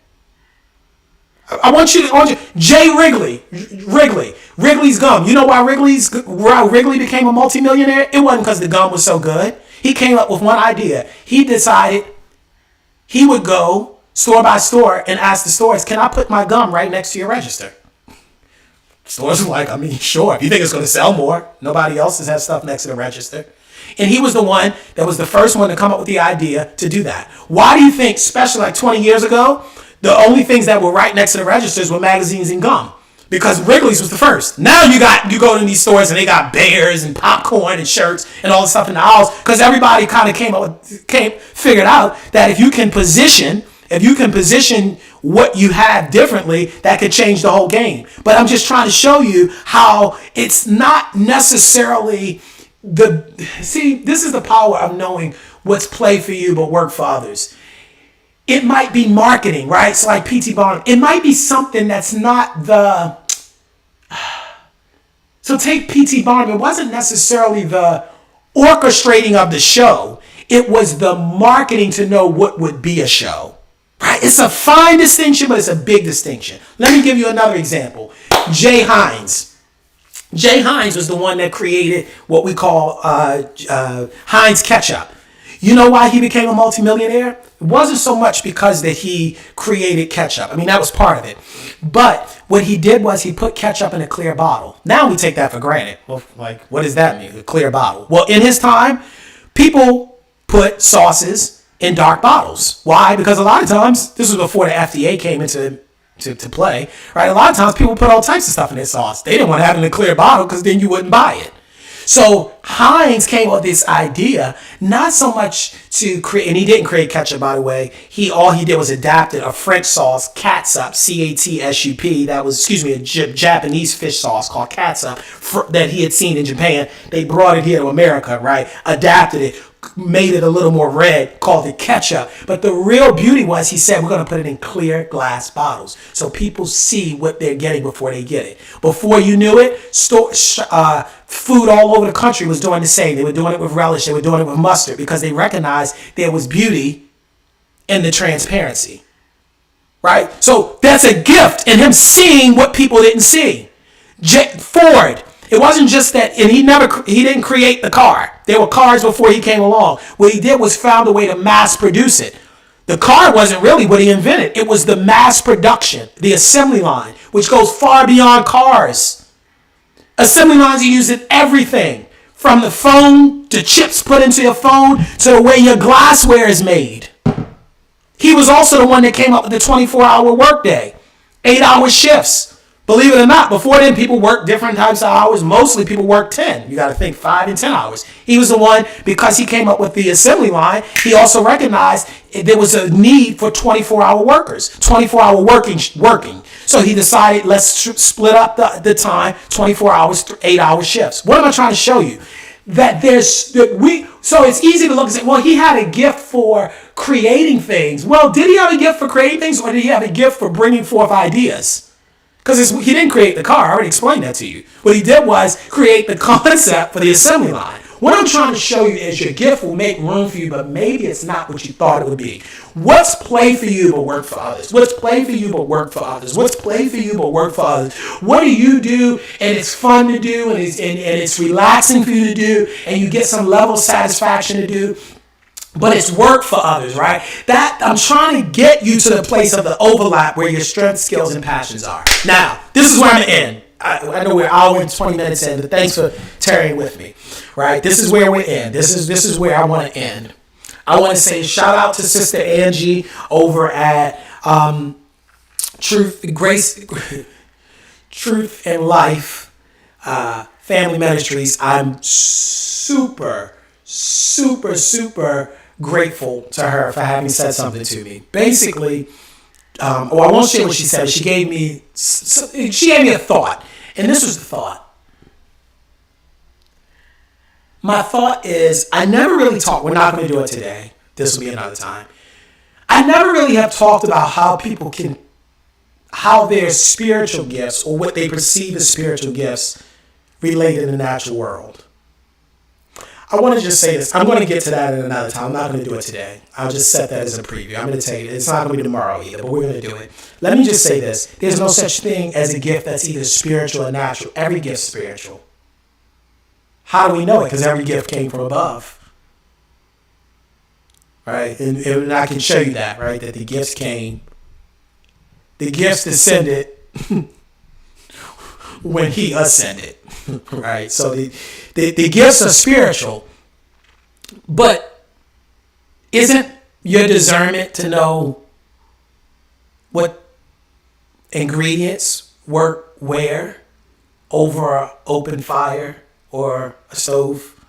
I want you to, Jay Wrigley's gum. You know why Wrigley became a multimillionaire? It wasn't because the gum was so good. He came up with one idea. He decided he would go store by store and ask the stores, can I put my gum right next to your register? Stores were like, I mean, sure. If you think it's going to sell more, nobody else has stuff next to the register. And he was the one that was the first one to come up with the idea to do that. Why do you think, especially like 20 years ago, the only things that were right next to the registers were magazines and gum? Because Wrigley's was the first. Now you go to these stores and they got bears and popcorn and shirts and all this stuff in the aisles, because everybody kind of figured out that if you can position what you have differently, that could change the whole game. But I'm just trying to show you how it's not necessarily this is the power of knowing what's play for you but work for others. It might be marketing, right? It's like P.T. Barnum. It might be something that's not so take P.T. Barnum. It wasn't necessarily the orchestrating of the show. It was the marketing to know what would be a show. Right? It's a fine distinction, but it's a big distinction. Let me give you another example. Jay Hines. Jay Hines was the one that created what we call Heinz ketchup. You know why he became a multimillionaire? It wasn't so much because that he created ketchup. I mean, that was part of it. But what he did was he put ketchup in a clear bottle. Now we take that for granted. Well, like, what does that mean? A clear bottle. Well, in his time, people put sauces in dark bottles. Why? Because a lot of times, this was before the FDA came into play, right? A lot of times people put all types of stuff in their sauce. They didn't want to have it in a clear bottle because then you wouldn't buy it. So Heinz came up with this idea, not so much to create, and he didn't create ketchup, by the way. All he did was adapted a French sauce, catsup, C-A-T-S-U-P. That was, a Japanese fish sauce called catsup that he had seen in Japan. They brought it here to America, right? Adapted it, made it a little more red, called it ketchup. But the real beauty was, he said, we're going to put it in clear glass bottles so people see what they're getting before they get it. Before you knew it, food all over the country was doing the same. They were doing it with relish. They were doing it with mustard because they recognized there was beauty in the transparency. Right? So that's a gift in him seeing what people didn't see. Ford. It wasn't just that, and he didn't create the car. There were cars before he came along. What he did was found a way to mass produce it. The car wasn't really what he invented. It was the mass production, the assembly line, which goes far beyond cars. Assembly lines are used in everything, from the phone to chips put into your phone to the way your glassware is made. He was also the one that came up with the 24-hour workday, 8-hour shifts. Believe it or not, before then, people worked different types of hours. Mostly people worked 10. You got to think 5 and 10 hours. He was the one, because he came up with the assembly line, he also recognized there was a need for 24-hour workers, 24-hour working. So he decided, let's split up the time, 24 hours, 8-hour shifts. What am I trying to show you? So it's easy to look and say, well, he had a gift for creating things. Well, did he have a gift for creating things, or did he have a gift for bringing forth ideas? Because he didn't create the car. I already explained that to you. What he did was create the concept for the assembly line. What I'm trying to show you is your gift will make room for you, but maybe it's not what you thought it would be. What's play for you but work for others? What's play for you but work for others? What's play for you but work for others? What do you do and it's fun to do and it's relaxing for you to do and you get some level of satisfaction to do? But it's work for others, right? That I'm trying to get you to the place of the overlap where your strengths, skills, and passions are. Now, this is where I'm going to end. I know we're an hour and 20 minutes in, but thanks for tarrying with me, right? This is where we end. This is where I want to end. I want to say shout out to Sister Angie over at Truth and Life Family Ministries. I'm super grateful to her for having said something to me. Basically, I won't share what she said. She gave me a thought, and this was the thought. My thought is, I never really talked. We're not going to do it today. This will be another time. I never really have talked about how their spiritual gifts, or what they perceive as spiritual gifts, relate in the natural world. I want to just say this. I'm going to get to that at another time. I'm not going to do it today. I'll just set that as a preview. I'm going to tell you, it's not going to be tomorrow either, but we're going to do it. Let me just say this. There's no such thing as a gift that's either spiritual or natural. Every gift's spiritual. How do we know it? Because every gift came from above. Right? And I can show you that, right? That the gifts descended when he ascended. Right? So the gifts are spiritual. But isn't your discernment to know what ingredients work where over an open fire or a stove,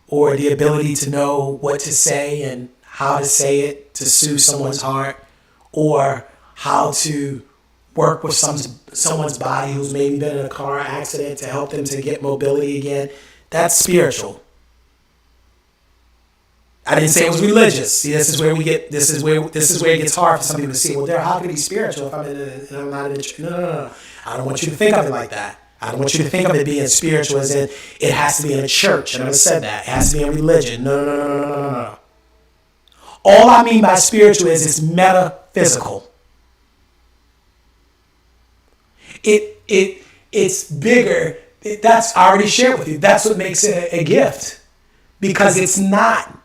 or the ability to know what to say and how to say it to soothe someone's heart, or how to work with someone's body who's maybe been in a car accident to help them to get mobility again? That's spiritual. I didn't say it was religious. See, this is where it gets hard for some people to see. Well, how can it be spiritual if I'm not in the church? No. I don't want you to think of it like that. I don't want you to think of it being spiritual as in it has to be in a church. I never said that. It has to be in religion. No. All I mean by spiritual is it's metaphysical. It's bigger. That's I already shared with you. That's what makes it a gift, because it's not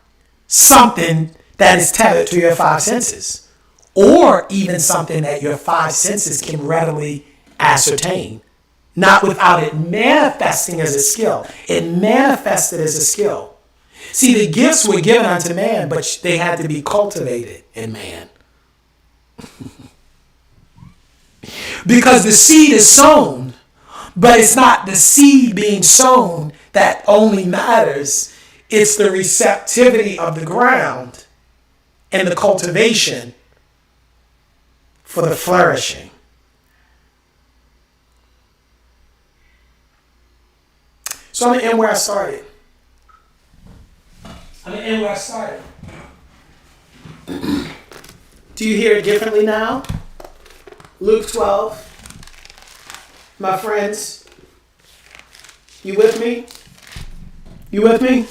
something that is tethered to your five senses, or even something that your five senses can readily ascertain, not without it manifesting as a skill. It manifested as a skill. See, the gifts were given unto man, but they had to be cultivated in man. Because the seed is sown, but it's not the seed being sown that only matters. It's the receptivity of the ground and the cultivation for the flourishing. So I'm going to end where I started. Do you hear it differently now? Luke 12. My friends, you with me? You with me?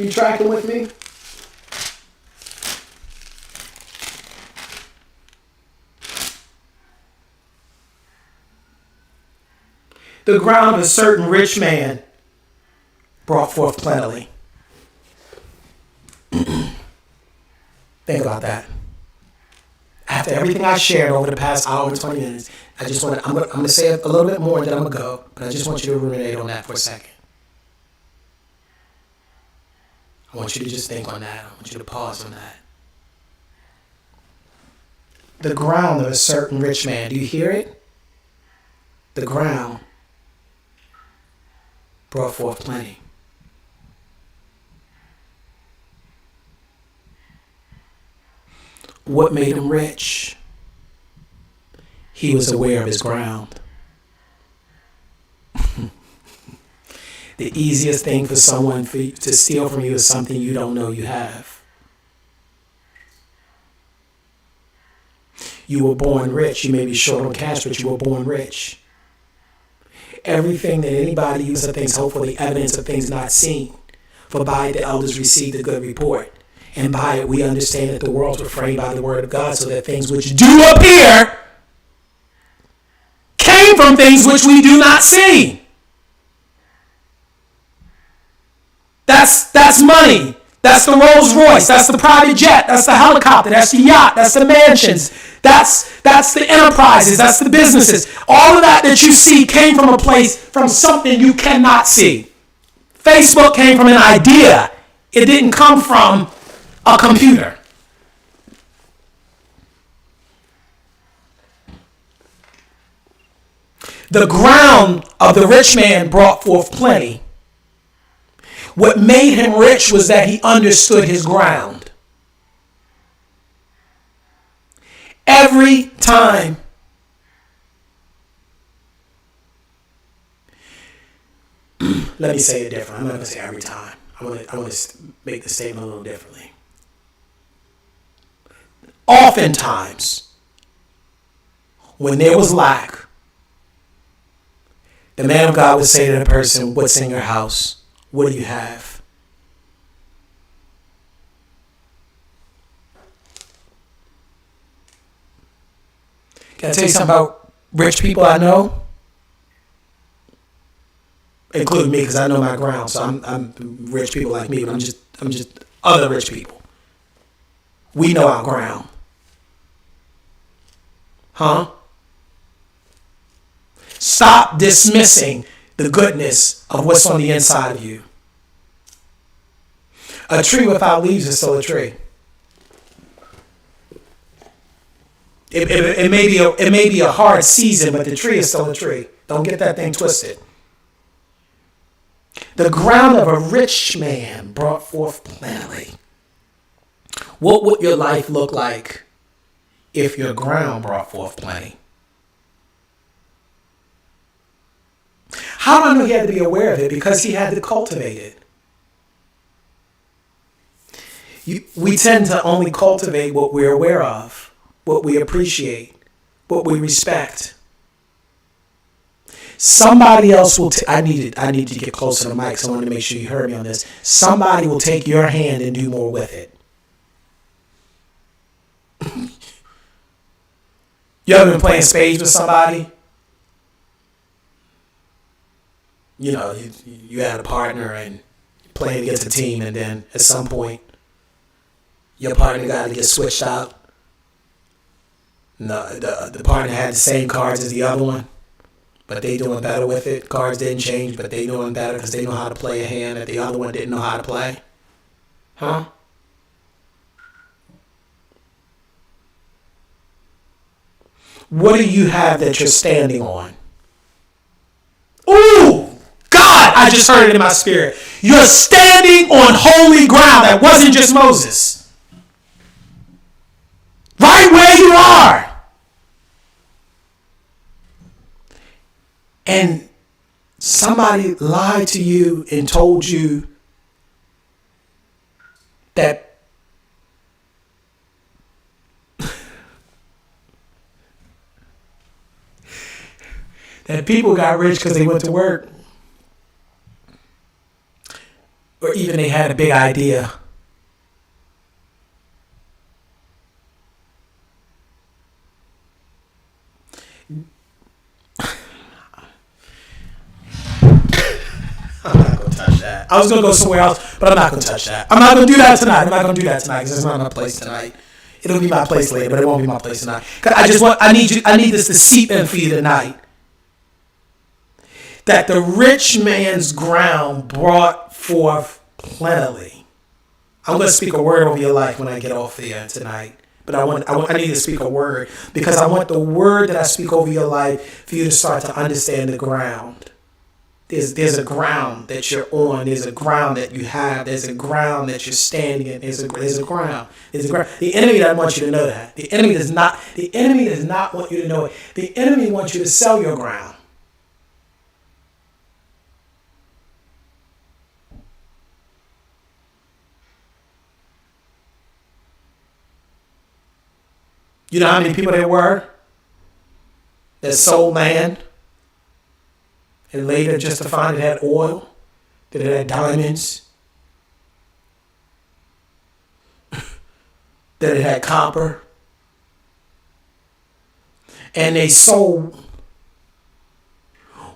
You tracking with me? The ground of a certain rich man brought forth plentifully. Think about that. After everything I shared over the past hour and 20 minutes, I'm going to say a little bit more and then I'm going to go, but I just want you to ruminate on that for a second. I want you to just think on that. I want you to pause on that. The ground of a certain rich man. Do you hear it? The ground brought forth plenty. What made him rich? He was aware of his ground. The easiest thing for someone to steal from you is something you don't know you have. You were born rich. You may be short on cash, but you were born rich. Everything that anybody uses thinks hopefully evidence of things not seen. For by it the elders received a good report. And by it we understand that the worlds were framed by the word of God, so that things which do appear came from things which we do not see. That's money. That's the Rolls Royce. That's the private jet. That's the helicopter. That's the yacht. That's the mansions. That's the enterprises. That's the businesses. All of that you see came from a place, from something you cannot see. Facebook came from an idea. It didn't come from a computer. The ground of the rich man brought forth plenty. What made him rich was that he understood his ground. Every time let me say it different. I'm not going to say every time. I want to make the statement a little differently. Oftentimes, when there was lack, The man of God would say to the person, what's in your house? What do you have? Can I tell you something about rich people I know? Including me, because I know my ground. So I'm rich people like me, but I'm just other rich people. We know our ground. Huh? Stop dismissing the goodness of what's on the inside of you. A tree without leaves is still a tree. It may be a hard season, but the tree is still a tree. Don't get that thing twisted. The ground of a rich man brought forth plenty. What would your life look like if your ground brought forth plenty? How do I know he had to be aware of it? Because he had to cultivate it. We tend to only cultivate what we're aware of, what we appreciate, what we respect. Somebody else will. I need to get closer to the mic, so I want to make sure you heard me on this. Somebody will take your hand and do more with it. You ever been playing spades with somebody? You know, you had a partner and playing against a team, and then at some point, your partner got to get switched out. No, the partner had the same cards as the other one, but they doing better with it. Cards didn't change, but they doing better because they know how to play a hand that the other one didn't know how to play. Huh? What do you have that you're standing on? Ooh! God, I just heard it in my spirit. You're standing on holy ground. That wasn't just Moses. Right where you are. And somebody lied to you and told you that that people got rich because they went to work. Or even they had a big idea. I'm not going to touch that. I was going to go somewhere else, but I'm not going to touch that. I'm not going to do that tonight. I'm not going to do that tonight because it's not my place tonight. It'll be my place later, but it won't be my place tonight. I need this to seep in for you tonight. That the rich man's ground brought forth plentifully. I'm going to speak a word over your life when I get off there tonight. But I need to speak a word because I want the word that I speak over your life for you to start to understand the ground. There's a ground that you're on. There's a ground that you have. There's a ground that you're standing in. There's a ground. There's a ground. The enemy doesn't want you to know that. The enemy does not want you to know it. The enemy wants you to sell your ground. You know how many people there were that sold land and later just to find it had oil, that it had diamonds, that it had copper, and they sold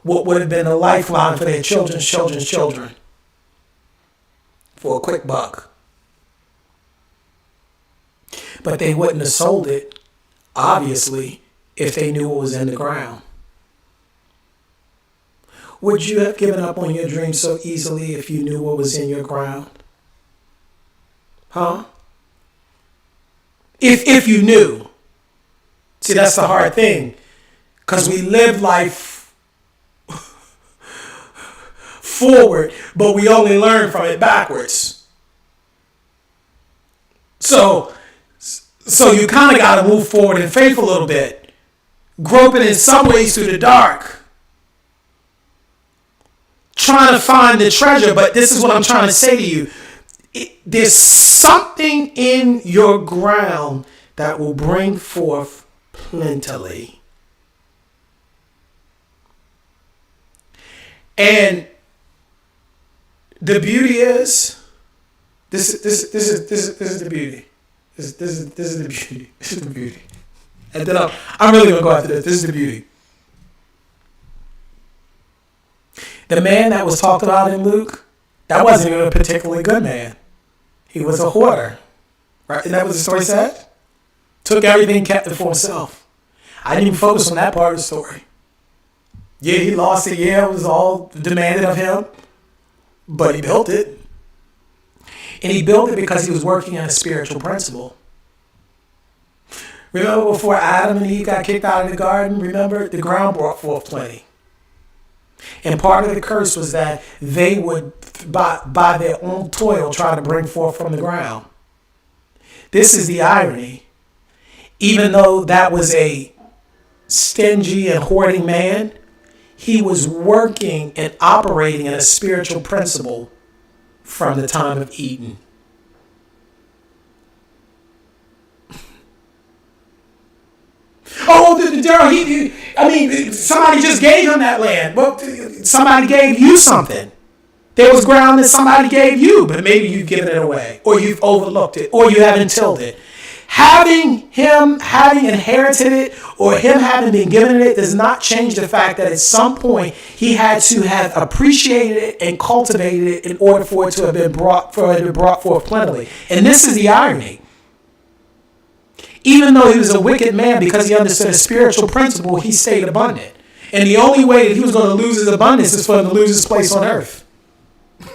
what would have been a lifeline for their children's children for a quick buck. But they wouldn't have sold it, obviously, if they knew what was in the ground. Would you have given up on your dream so easily if you knew what was in your ground? Huh? If you knew. See, that's the hard thing. Because we live life forward, but we only learn from it backwards. So you kind of got to move forward in faith a little bit. Groping in some ways through the dark. Trying to find the treasure, but this is what I'm trying to say to you. There's something in your ground that will bring forth plentifully. And the beauty is, this is the beauty. This is the beauty. This is the beauty. And then I'm really gonna go after this. This is the beauty. The man that was talked about in Luke, that wasn't even a particularly good man. He was a hoarder, right? And that was the story said. Took everything, kept it for himself. I didn't even focus on that part of the story. Yeah, he lost it. Yeah, it was all demanded of him, but he built it. And he built it because he was working on a spiritual principle. Remember before Adam and Eve got kicked out of the garden? Remember, the ground brought forth plenty. And part of the curse was that they would, by their own toil, try to bring forth from the ground. This is the irony. Even though that was a stingy and hoarding man, he was working and operating in a spiritual principle from the time of Eden. Oh, Daryl, somebody just gave him that land. Well, somebody gave you something. There was ground that somebody gave you, but maybe you've given it away, or you've overlooked it, or you haven't tilled it. Having inherited it, or him having been given it, does not change the fact that at some point he had to have appreciated it and cultivated it in order for it to have been brought forth plentifully. And this is the irony. Even though he was a wicked man, because he understood a spiritual principle, he stayed abundant. And the only way that he was going to lose his abundance is for him to lose his place on earth.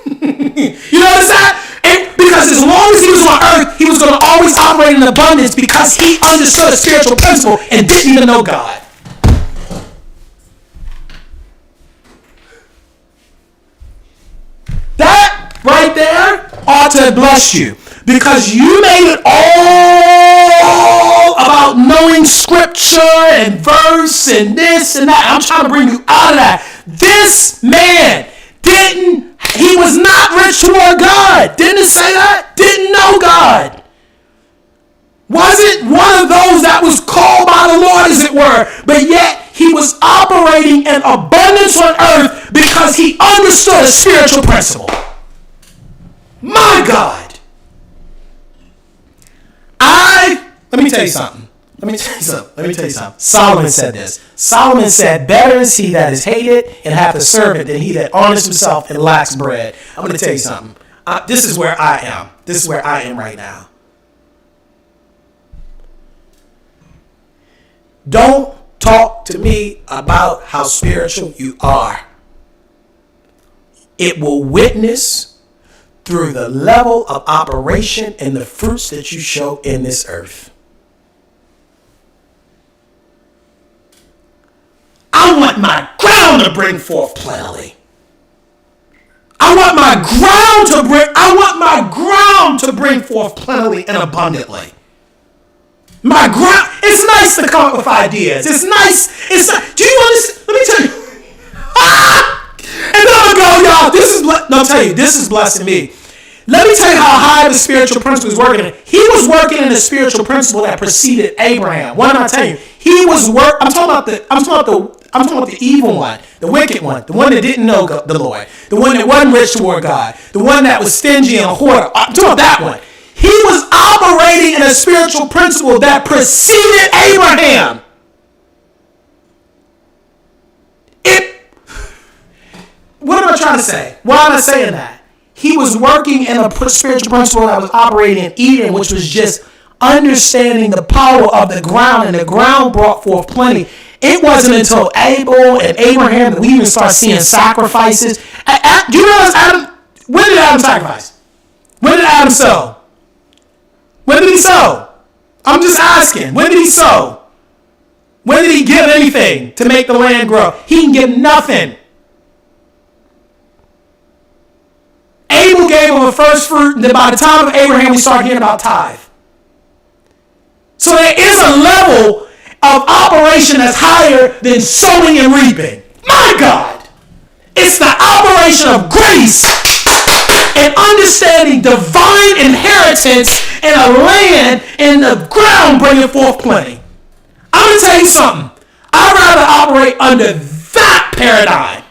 You notice that? Because as long as he was on earth, he was going to always operate in abundance because he understood a spiritual principle and didn't even know God. That right there ought to bless you. Because you made it all about knowing scripture and verse and this and that. I'm trying to bring you out of that. This man he was not rich toward God. Didn't it say that? Didn't know God. Wasn't one of those that was called by the Lord, as it were. But yet he was operating in abundance on earth because he understood a spiritual principle. My God. Let me tell you something. Solomon said this. Solomon said, better is he that is hated and hath a servant than he that honors himself and lacks bread. I'm going to tell you something. This is where I am. This is where I am right now. Don't talk to me about how spiritual you are. It will witness through the level of operation and the fruits that you show in this earth. I want my ground to bring forth plentifully. I want my ground to bring forth plentifully and abundantly. My ground. It's nice to come up with ideas. It's nice. Do you understand? Let me tell you. And then I'm gonna go, y'all. This is blessing me. Let me tell you how high the spiritual principle was working. He was working in a spiritual principle that preceded Abraham. What am I telling you? I'm talking about the evil one, the wicked one, the one that didn't know the Lord, the one that wasn't rich toward God, the one that was stingy and a hoarder. I'm talking about that one. He was operating in a spiritual principle that preceded Abraham. What am I trying to say? Why am I saying that? He was working in a spiritual principle that was operating in Eden, which was just understanding the power of the ground, and the ground brought forth plenty. It wasn't until Abel and Abraham that we even start seeing sacrifices. Do you realize when did Adam sacrifice? When did Adam sow? When did he sow? I'm just asking. When did he sow? When did he give anything to make the land grow? He didn't give nothing. Abel gave him a first fruit, and then by the time of Abraham, we start hearing about tithe. So there is a level of operation that's higher than sowing and reaping. My God! It's the operation of grace and understanding divine inheritance in a land and the ground bringing forth plenty. I'm going to tell you something. I'd rather operate under that paradigm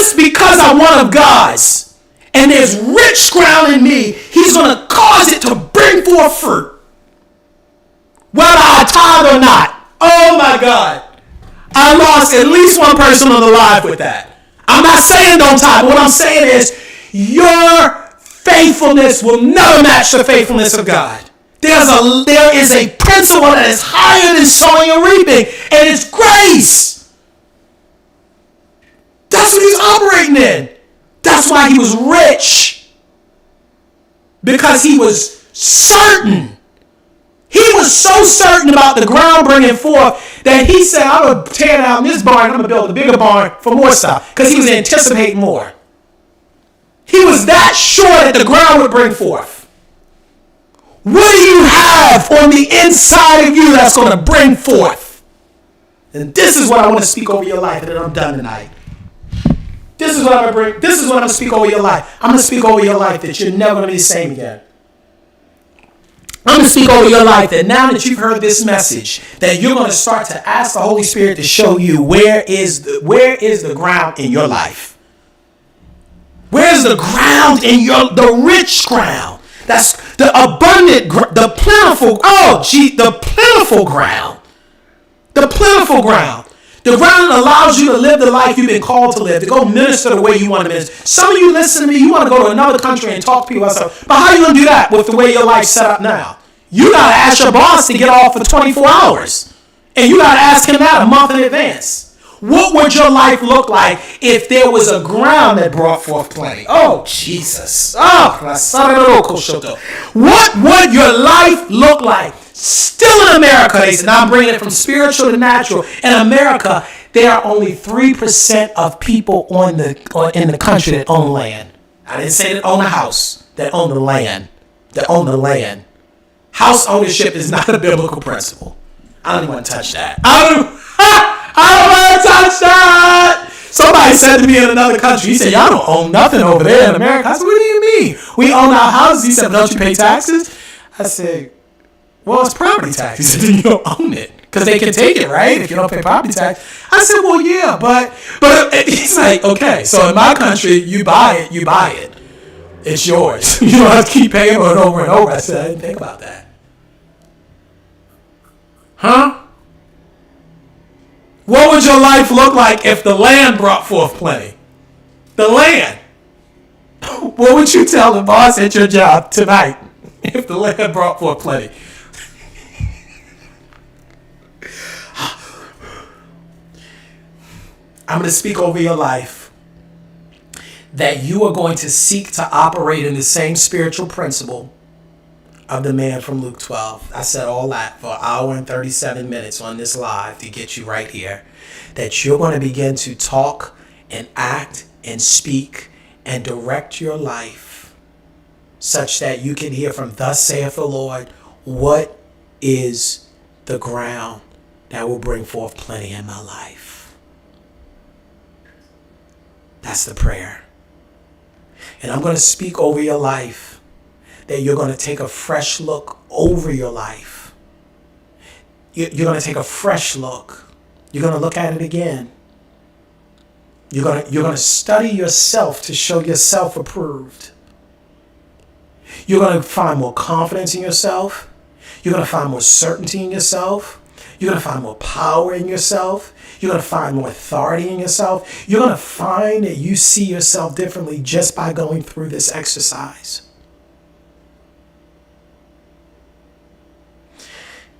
just because I'm one of God's and there's rich ground in me, he's going to cause it to bring forth fruit. Whether I tithe or not. Oh my God. I lost at least one person on the live with that. I'm not saying don't tithe. What I'm saying is your faithfulness will never match the faithfulness of God. There is a principle that is higher than sowing and reaping, and it's grace. That's what he's operating in. That's why he was rich. Because he was certain. He was so certain about the ground bringing forth that he said, I'm going to tear down this barn, I'm going to build a bigger barn for more stuff. Because he was anticipating more. He was that sure that the ground would bring forth. What do you have on the inside of you that's going to bring forth? And this is what I want to speak over your life, and then I'm done tonight. This is what I'm going to speak over your life. I'm going to speak over your life that you're never going to be the same again. I'm going to speak over your life that now that you've heard this message, that you're going to start to ask the Holy Spirit to show you where is the ground in your life. Where's the ground in the rich ground? That's the abundant, the plentiful, the plentiful ground. The plentiful ground. The ground that allows you to live the life you've been called to live, to go minister the way you want to minister. Some of you listen to me, you want to go to another country and talk to people about stuff. But how are you going to do that with the way your life's set up now? You got to ask your boss to get off for 24 hours. And you got to ask him that a month in advance. What would your life look like if there was a ground that brought forth plenty? Oh, Jesus. What would your life look like? Still in America, they said, now I'm bringing it from spiritual to natural. In America, there are only 3% of people in the country that own land. I didn't say that own a house, that own the land. That own the land. House ownership is not a biblical principle. I don't even want to touch that. I don't want to touch that. Somebody said to me in another country, he said, y'all don't own nothing over there in America. I said, what do you mean? We own our houses. He said, don't you pay taxes? I said, well, it's property tax. He said, then you don't own it. Because they can take it, right? If you don't pay property tax. I said, well, yeah, but he's like, okay, so in my country, you buy it. It's yours. You don't have to keep paying for it over and over. I said, I didn't think about that. Huh? What would your life look like if the land brought forth plenty? The land. What would you tell the boss at your job tonight if the land brought forth plenty? I'm going to speak over your life that you are going to seek to operate in the same spiritual principle of the man from Luke 12. I said all that for an hour and 37 minutes on this live to get you right here. That you're going to begin to talk and act and speak and direct your life such that you can hear from thus saith the Lord, what is the ground that will bring forth plenty in my life? That's the prayer. And I'm going to speak over your life that you're going to take a fresh look over your life. You're going to take a fresh look. You're going to look at it again. You're going to study yourself to show yourself approved. You're going to find more confidence in yourself. You're going to find more certainty in yourself. You're going to find more power in yourself. You're going to find more authority in yourself. You're going to find that you see yourself differently just by going through this exercise.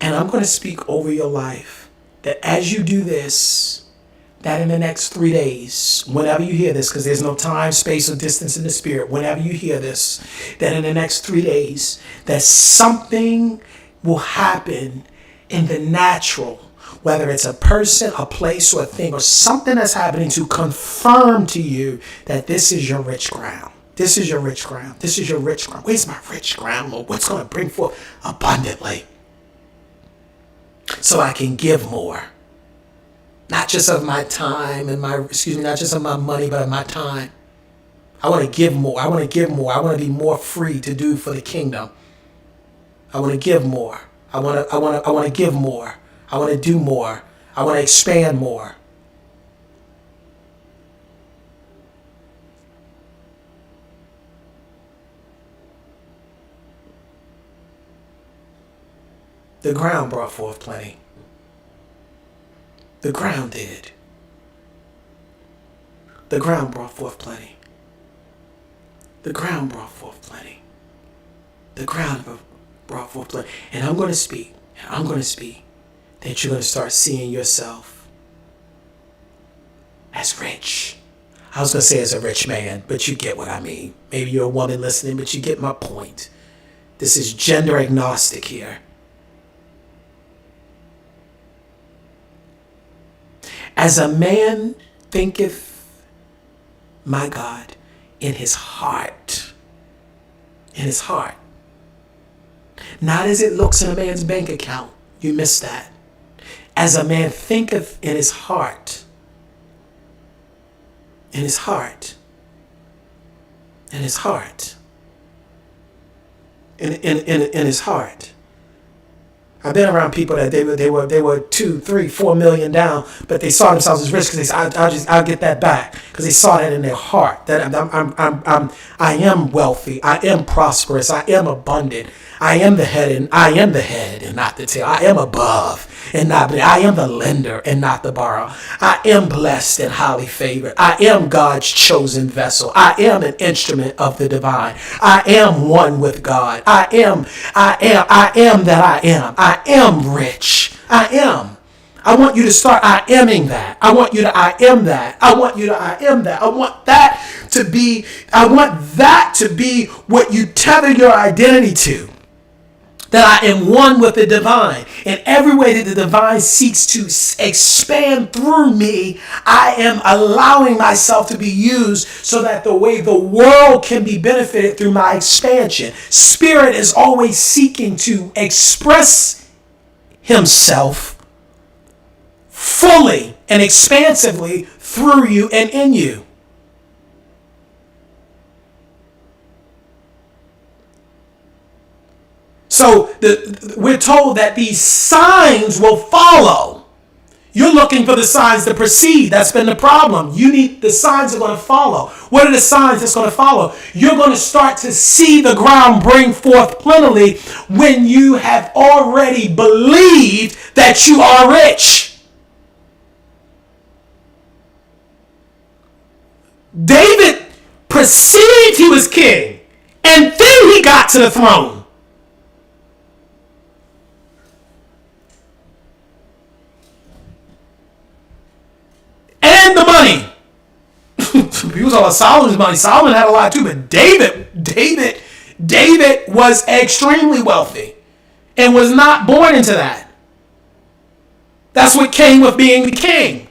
And I'm going to speak over your life that as you do this, that in the next 3 days, whenever you hear this, because there's no time, space, or distance in the spirit, whenever you hear this, that in the next 3 days, that something will happen in the natural, whether it's a person, a place, or a thing, or something that's happening to confirm to you that this is your rich ground. This is your rich ground. This is your rich ground. Where's my rich ground, Lord? What's going to bring forth abundantly? So I can give more. Not just of my time and not just of my money, but of my time. I want to give more. I want to give more. I want to be more free to do for the kingdom. I want to give more. I want to give more. I want to do more. I want to expand more. The ground brought forth plenty. The ground did. The ground brought forth plenty. The ground brought forth plenty. The ground brought forth plenty. And I'm going to speak. That you're going to start seeing yourself as rich. I was going to say as a rich man, but you get what I mean. Maybe you're a woman listening, but you get my point. This is gender agnostic here. As a man thinketh, my God, in his heart. In his heart. Not as it looks in a man's bank account. You missed that. As a man thinketh in his heart. In his heart. In his heart. In his heart. I've been around people that they were 2, 3, 4 million down, but they saw themselves as rich because they said, I'll get that back, because they saw that in their heart, that I am wealthy, I am prosperous, I am abundant, I am the head and not the tail, I am above and not beneath, I am the lender and not the borrower, I am blessed and highly favored, I am God's chosen vessel, I am an instrument of the divine, I am one with God, I am that I am rich. I am. I want you to start I aming that. I want you to I am that. I want you to I am that. I want that to be what you tether your identity to. That I am one with the divine. In every way that the divine seeks to expand through me, I am allowing myself to be used so that the way the world can be benefited through my expansion. Spirit is always seeking to express himself fully and expansively through you and in you. So we're told that these signs will follow. You're looking for the signs to precede. That's been the problem. You need the signs are going to follow. What are the signs that's going to follow? You're going to start to see the ground bring forth plentifully when you have already believed that you are rich. David perceived he was king, and then he got to the throne. And the money. He was all Solomon's money. Solomon had a lot too, but David was extremely wealthy and was not born into that. That's what came with being the king.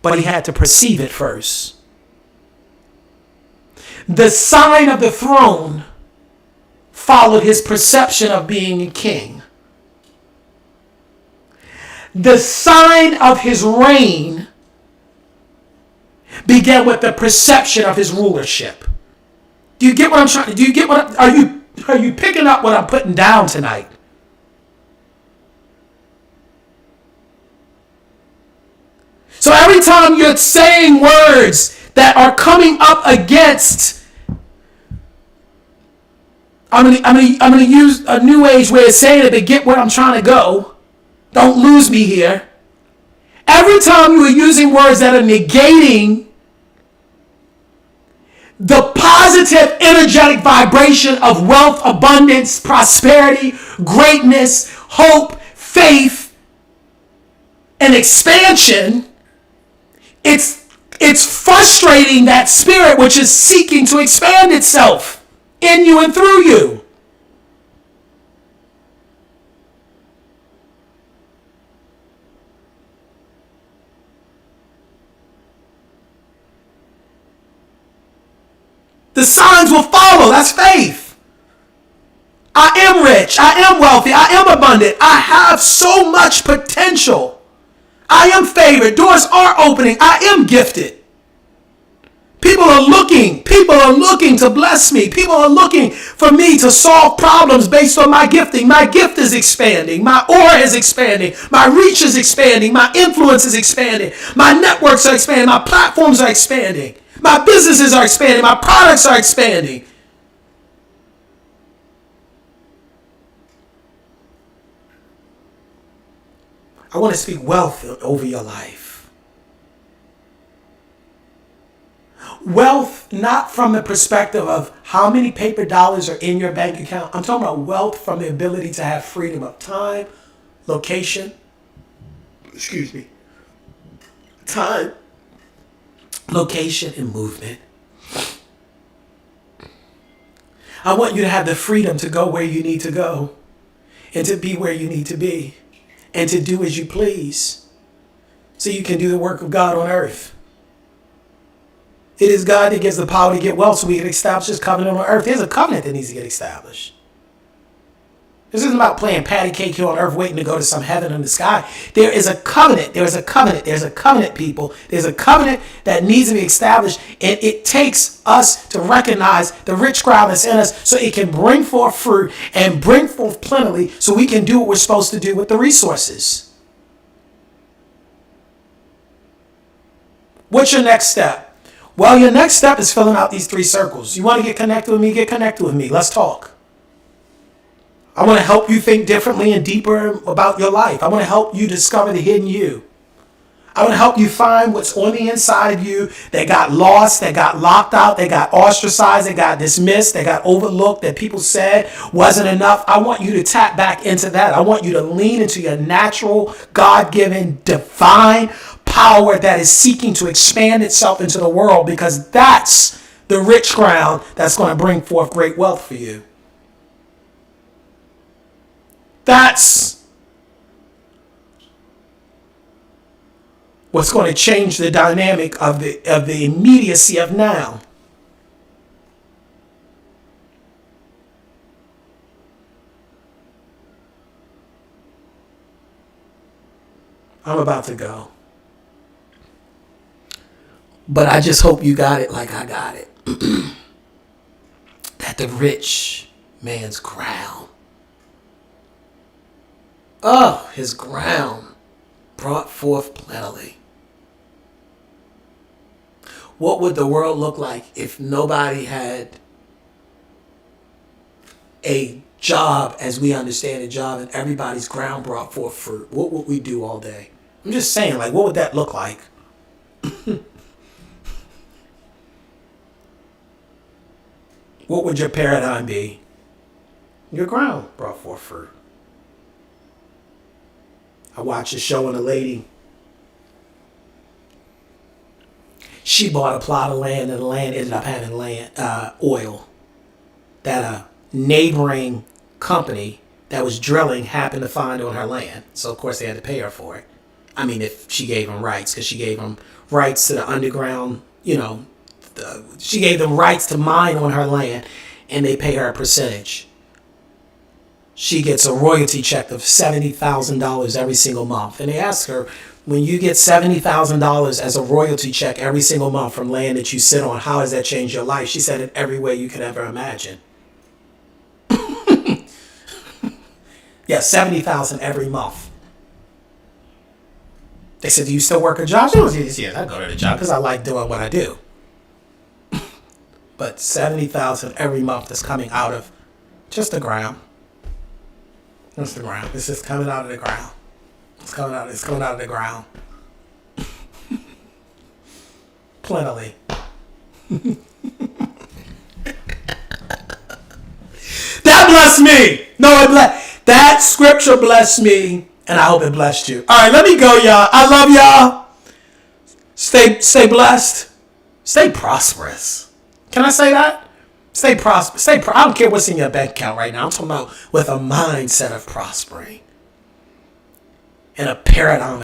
But he had to perceive it first. The sign of the throne followed his perception of being a king. The sign of his reign began with the perception of his rulership. Do you get what I'm trying to? Do you get what? Are you picking up what I'm putting down tonight? So every time you're saying words that are coming up against, I'm gonna use a new age way of saying it, but get where I'm trying to go. Don't lose me here. Every time you are using words that are negating the positive energetic vibration of wealth, abundance, prosperity, greatness, hope, faith, and expansion, it's frustrating that spirit which is seeking to expand itself in you and through you. The signs will follow. That's faith. I am rich. I am wealthy. I am abundant. I have so much potential. I am favored. Doors are opening. I am gifted. People are looking to bless me. People are looking for me to solve problems based on my gifting. My gift is expanding. My aura is expanding. My reach is expanding. My influence is expanding. My networks are expanding. My platforms are expanding. My businesses are expanding. My products are expanding. I want to speak wealth over your life. Wealth, not from the perspective of how many paper dollars are in your bank account. I'm talking about wealth from the ability to have freedom of time, location, time, location, and movement. I want you to have the freedom to go where you need to go and to be where you need to be and to do as you please so you can do the work of God on earth. It is God that gives the power to get wealth so we can establish His covenant on earth. There's a covenant that needs to get established. This isn't about playing patty cake here on earth waiting to go to some heaven in the sky. There is a covenant. There is a covenant. There's a covenant, people. There's a covenant that needs to be established. And it takes us to recognize the rich ground that's in us so it can bring forth fruit and bring forth plentifully so we can do what we're supposed to do with the resources. What's your next step? Well, your next step is filling out these 3 circles. You want to get connected with me? Get connected with me. Let's talk. I want to help you think differently and deeper about your life. I want to help you discover the hidden you. I want to help you find what's on the inside of you that got lost, that got locked out, that got ostracized, that got dismissed, that got overlooked, that people said wasn't enough. I want you to tap back into that. I want you to lean into your natural, God-given, divine power that is seeking to expand itself into the world, because that's the rich ground that's going to bring forth great wealth for you. That's what's going to change the dynamic of the immediacy of now. I'm about to go. But I just hope you got it like I got it. That the rich man's crown. Oh, his ground brought forth plentifully. What would the world look like if nobody had a job as we understand a job and everybody's ground brought forth fruit? What would we do all day? I'm just saying, like, what would that look like? What would your paradigm be? Your ground brought forth fruit. I watched a show on a lady. She bought a plot of land, and the land ended up having oil that a neighboring company that was drilling happened to find on her land. So, of course, they had to pay her for it. I mean, if she gave them rights, because she gave them rights to the underground, she gave them rights to mine on her land, and they pay her a percentage. She gets a royalty check of $70,000 every single month. And they ask her, when you get $70,000 as a royalty check every single month from land that you sit on, how has that changed your life? She said, in every way you could ever imagine. Yeah, $70,000 every month. They said, do you still work a job? She was, yes, I go to the job because I like doing what I do. But $70,000 every month is coming out of just the ground. Just the ground. It's just coming out of the ground. It's coming out of the ground. Plentifully. That blessed me. That scripture blessed me, and I hope it blessed you. All right, let me go, y'all. I love y'all. Stay blessed. Stay prosperous. Can I say that? Stay prosperous. I don't care what's in your bank account right now. I'm talking about with a mindset of prospering and a paradigm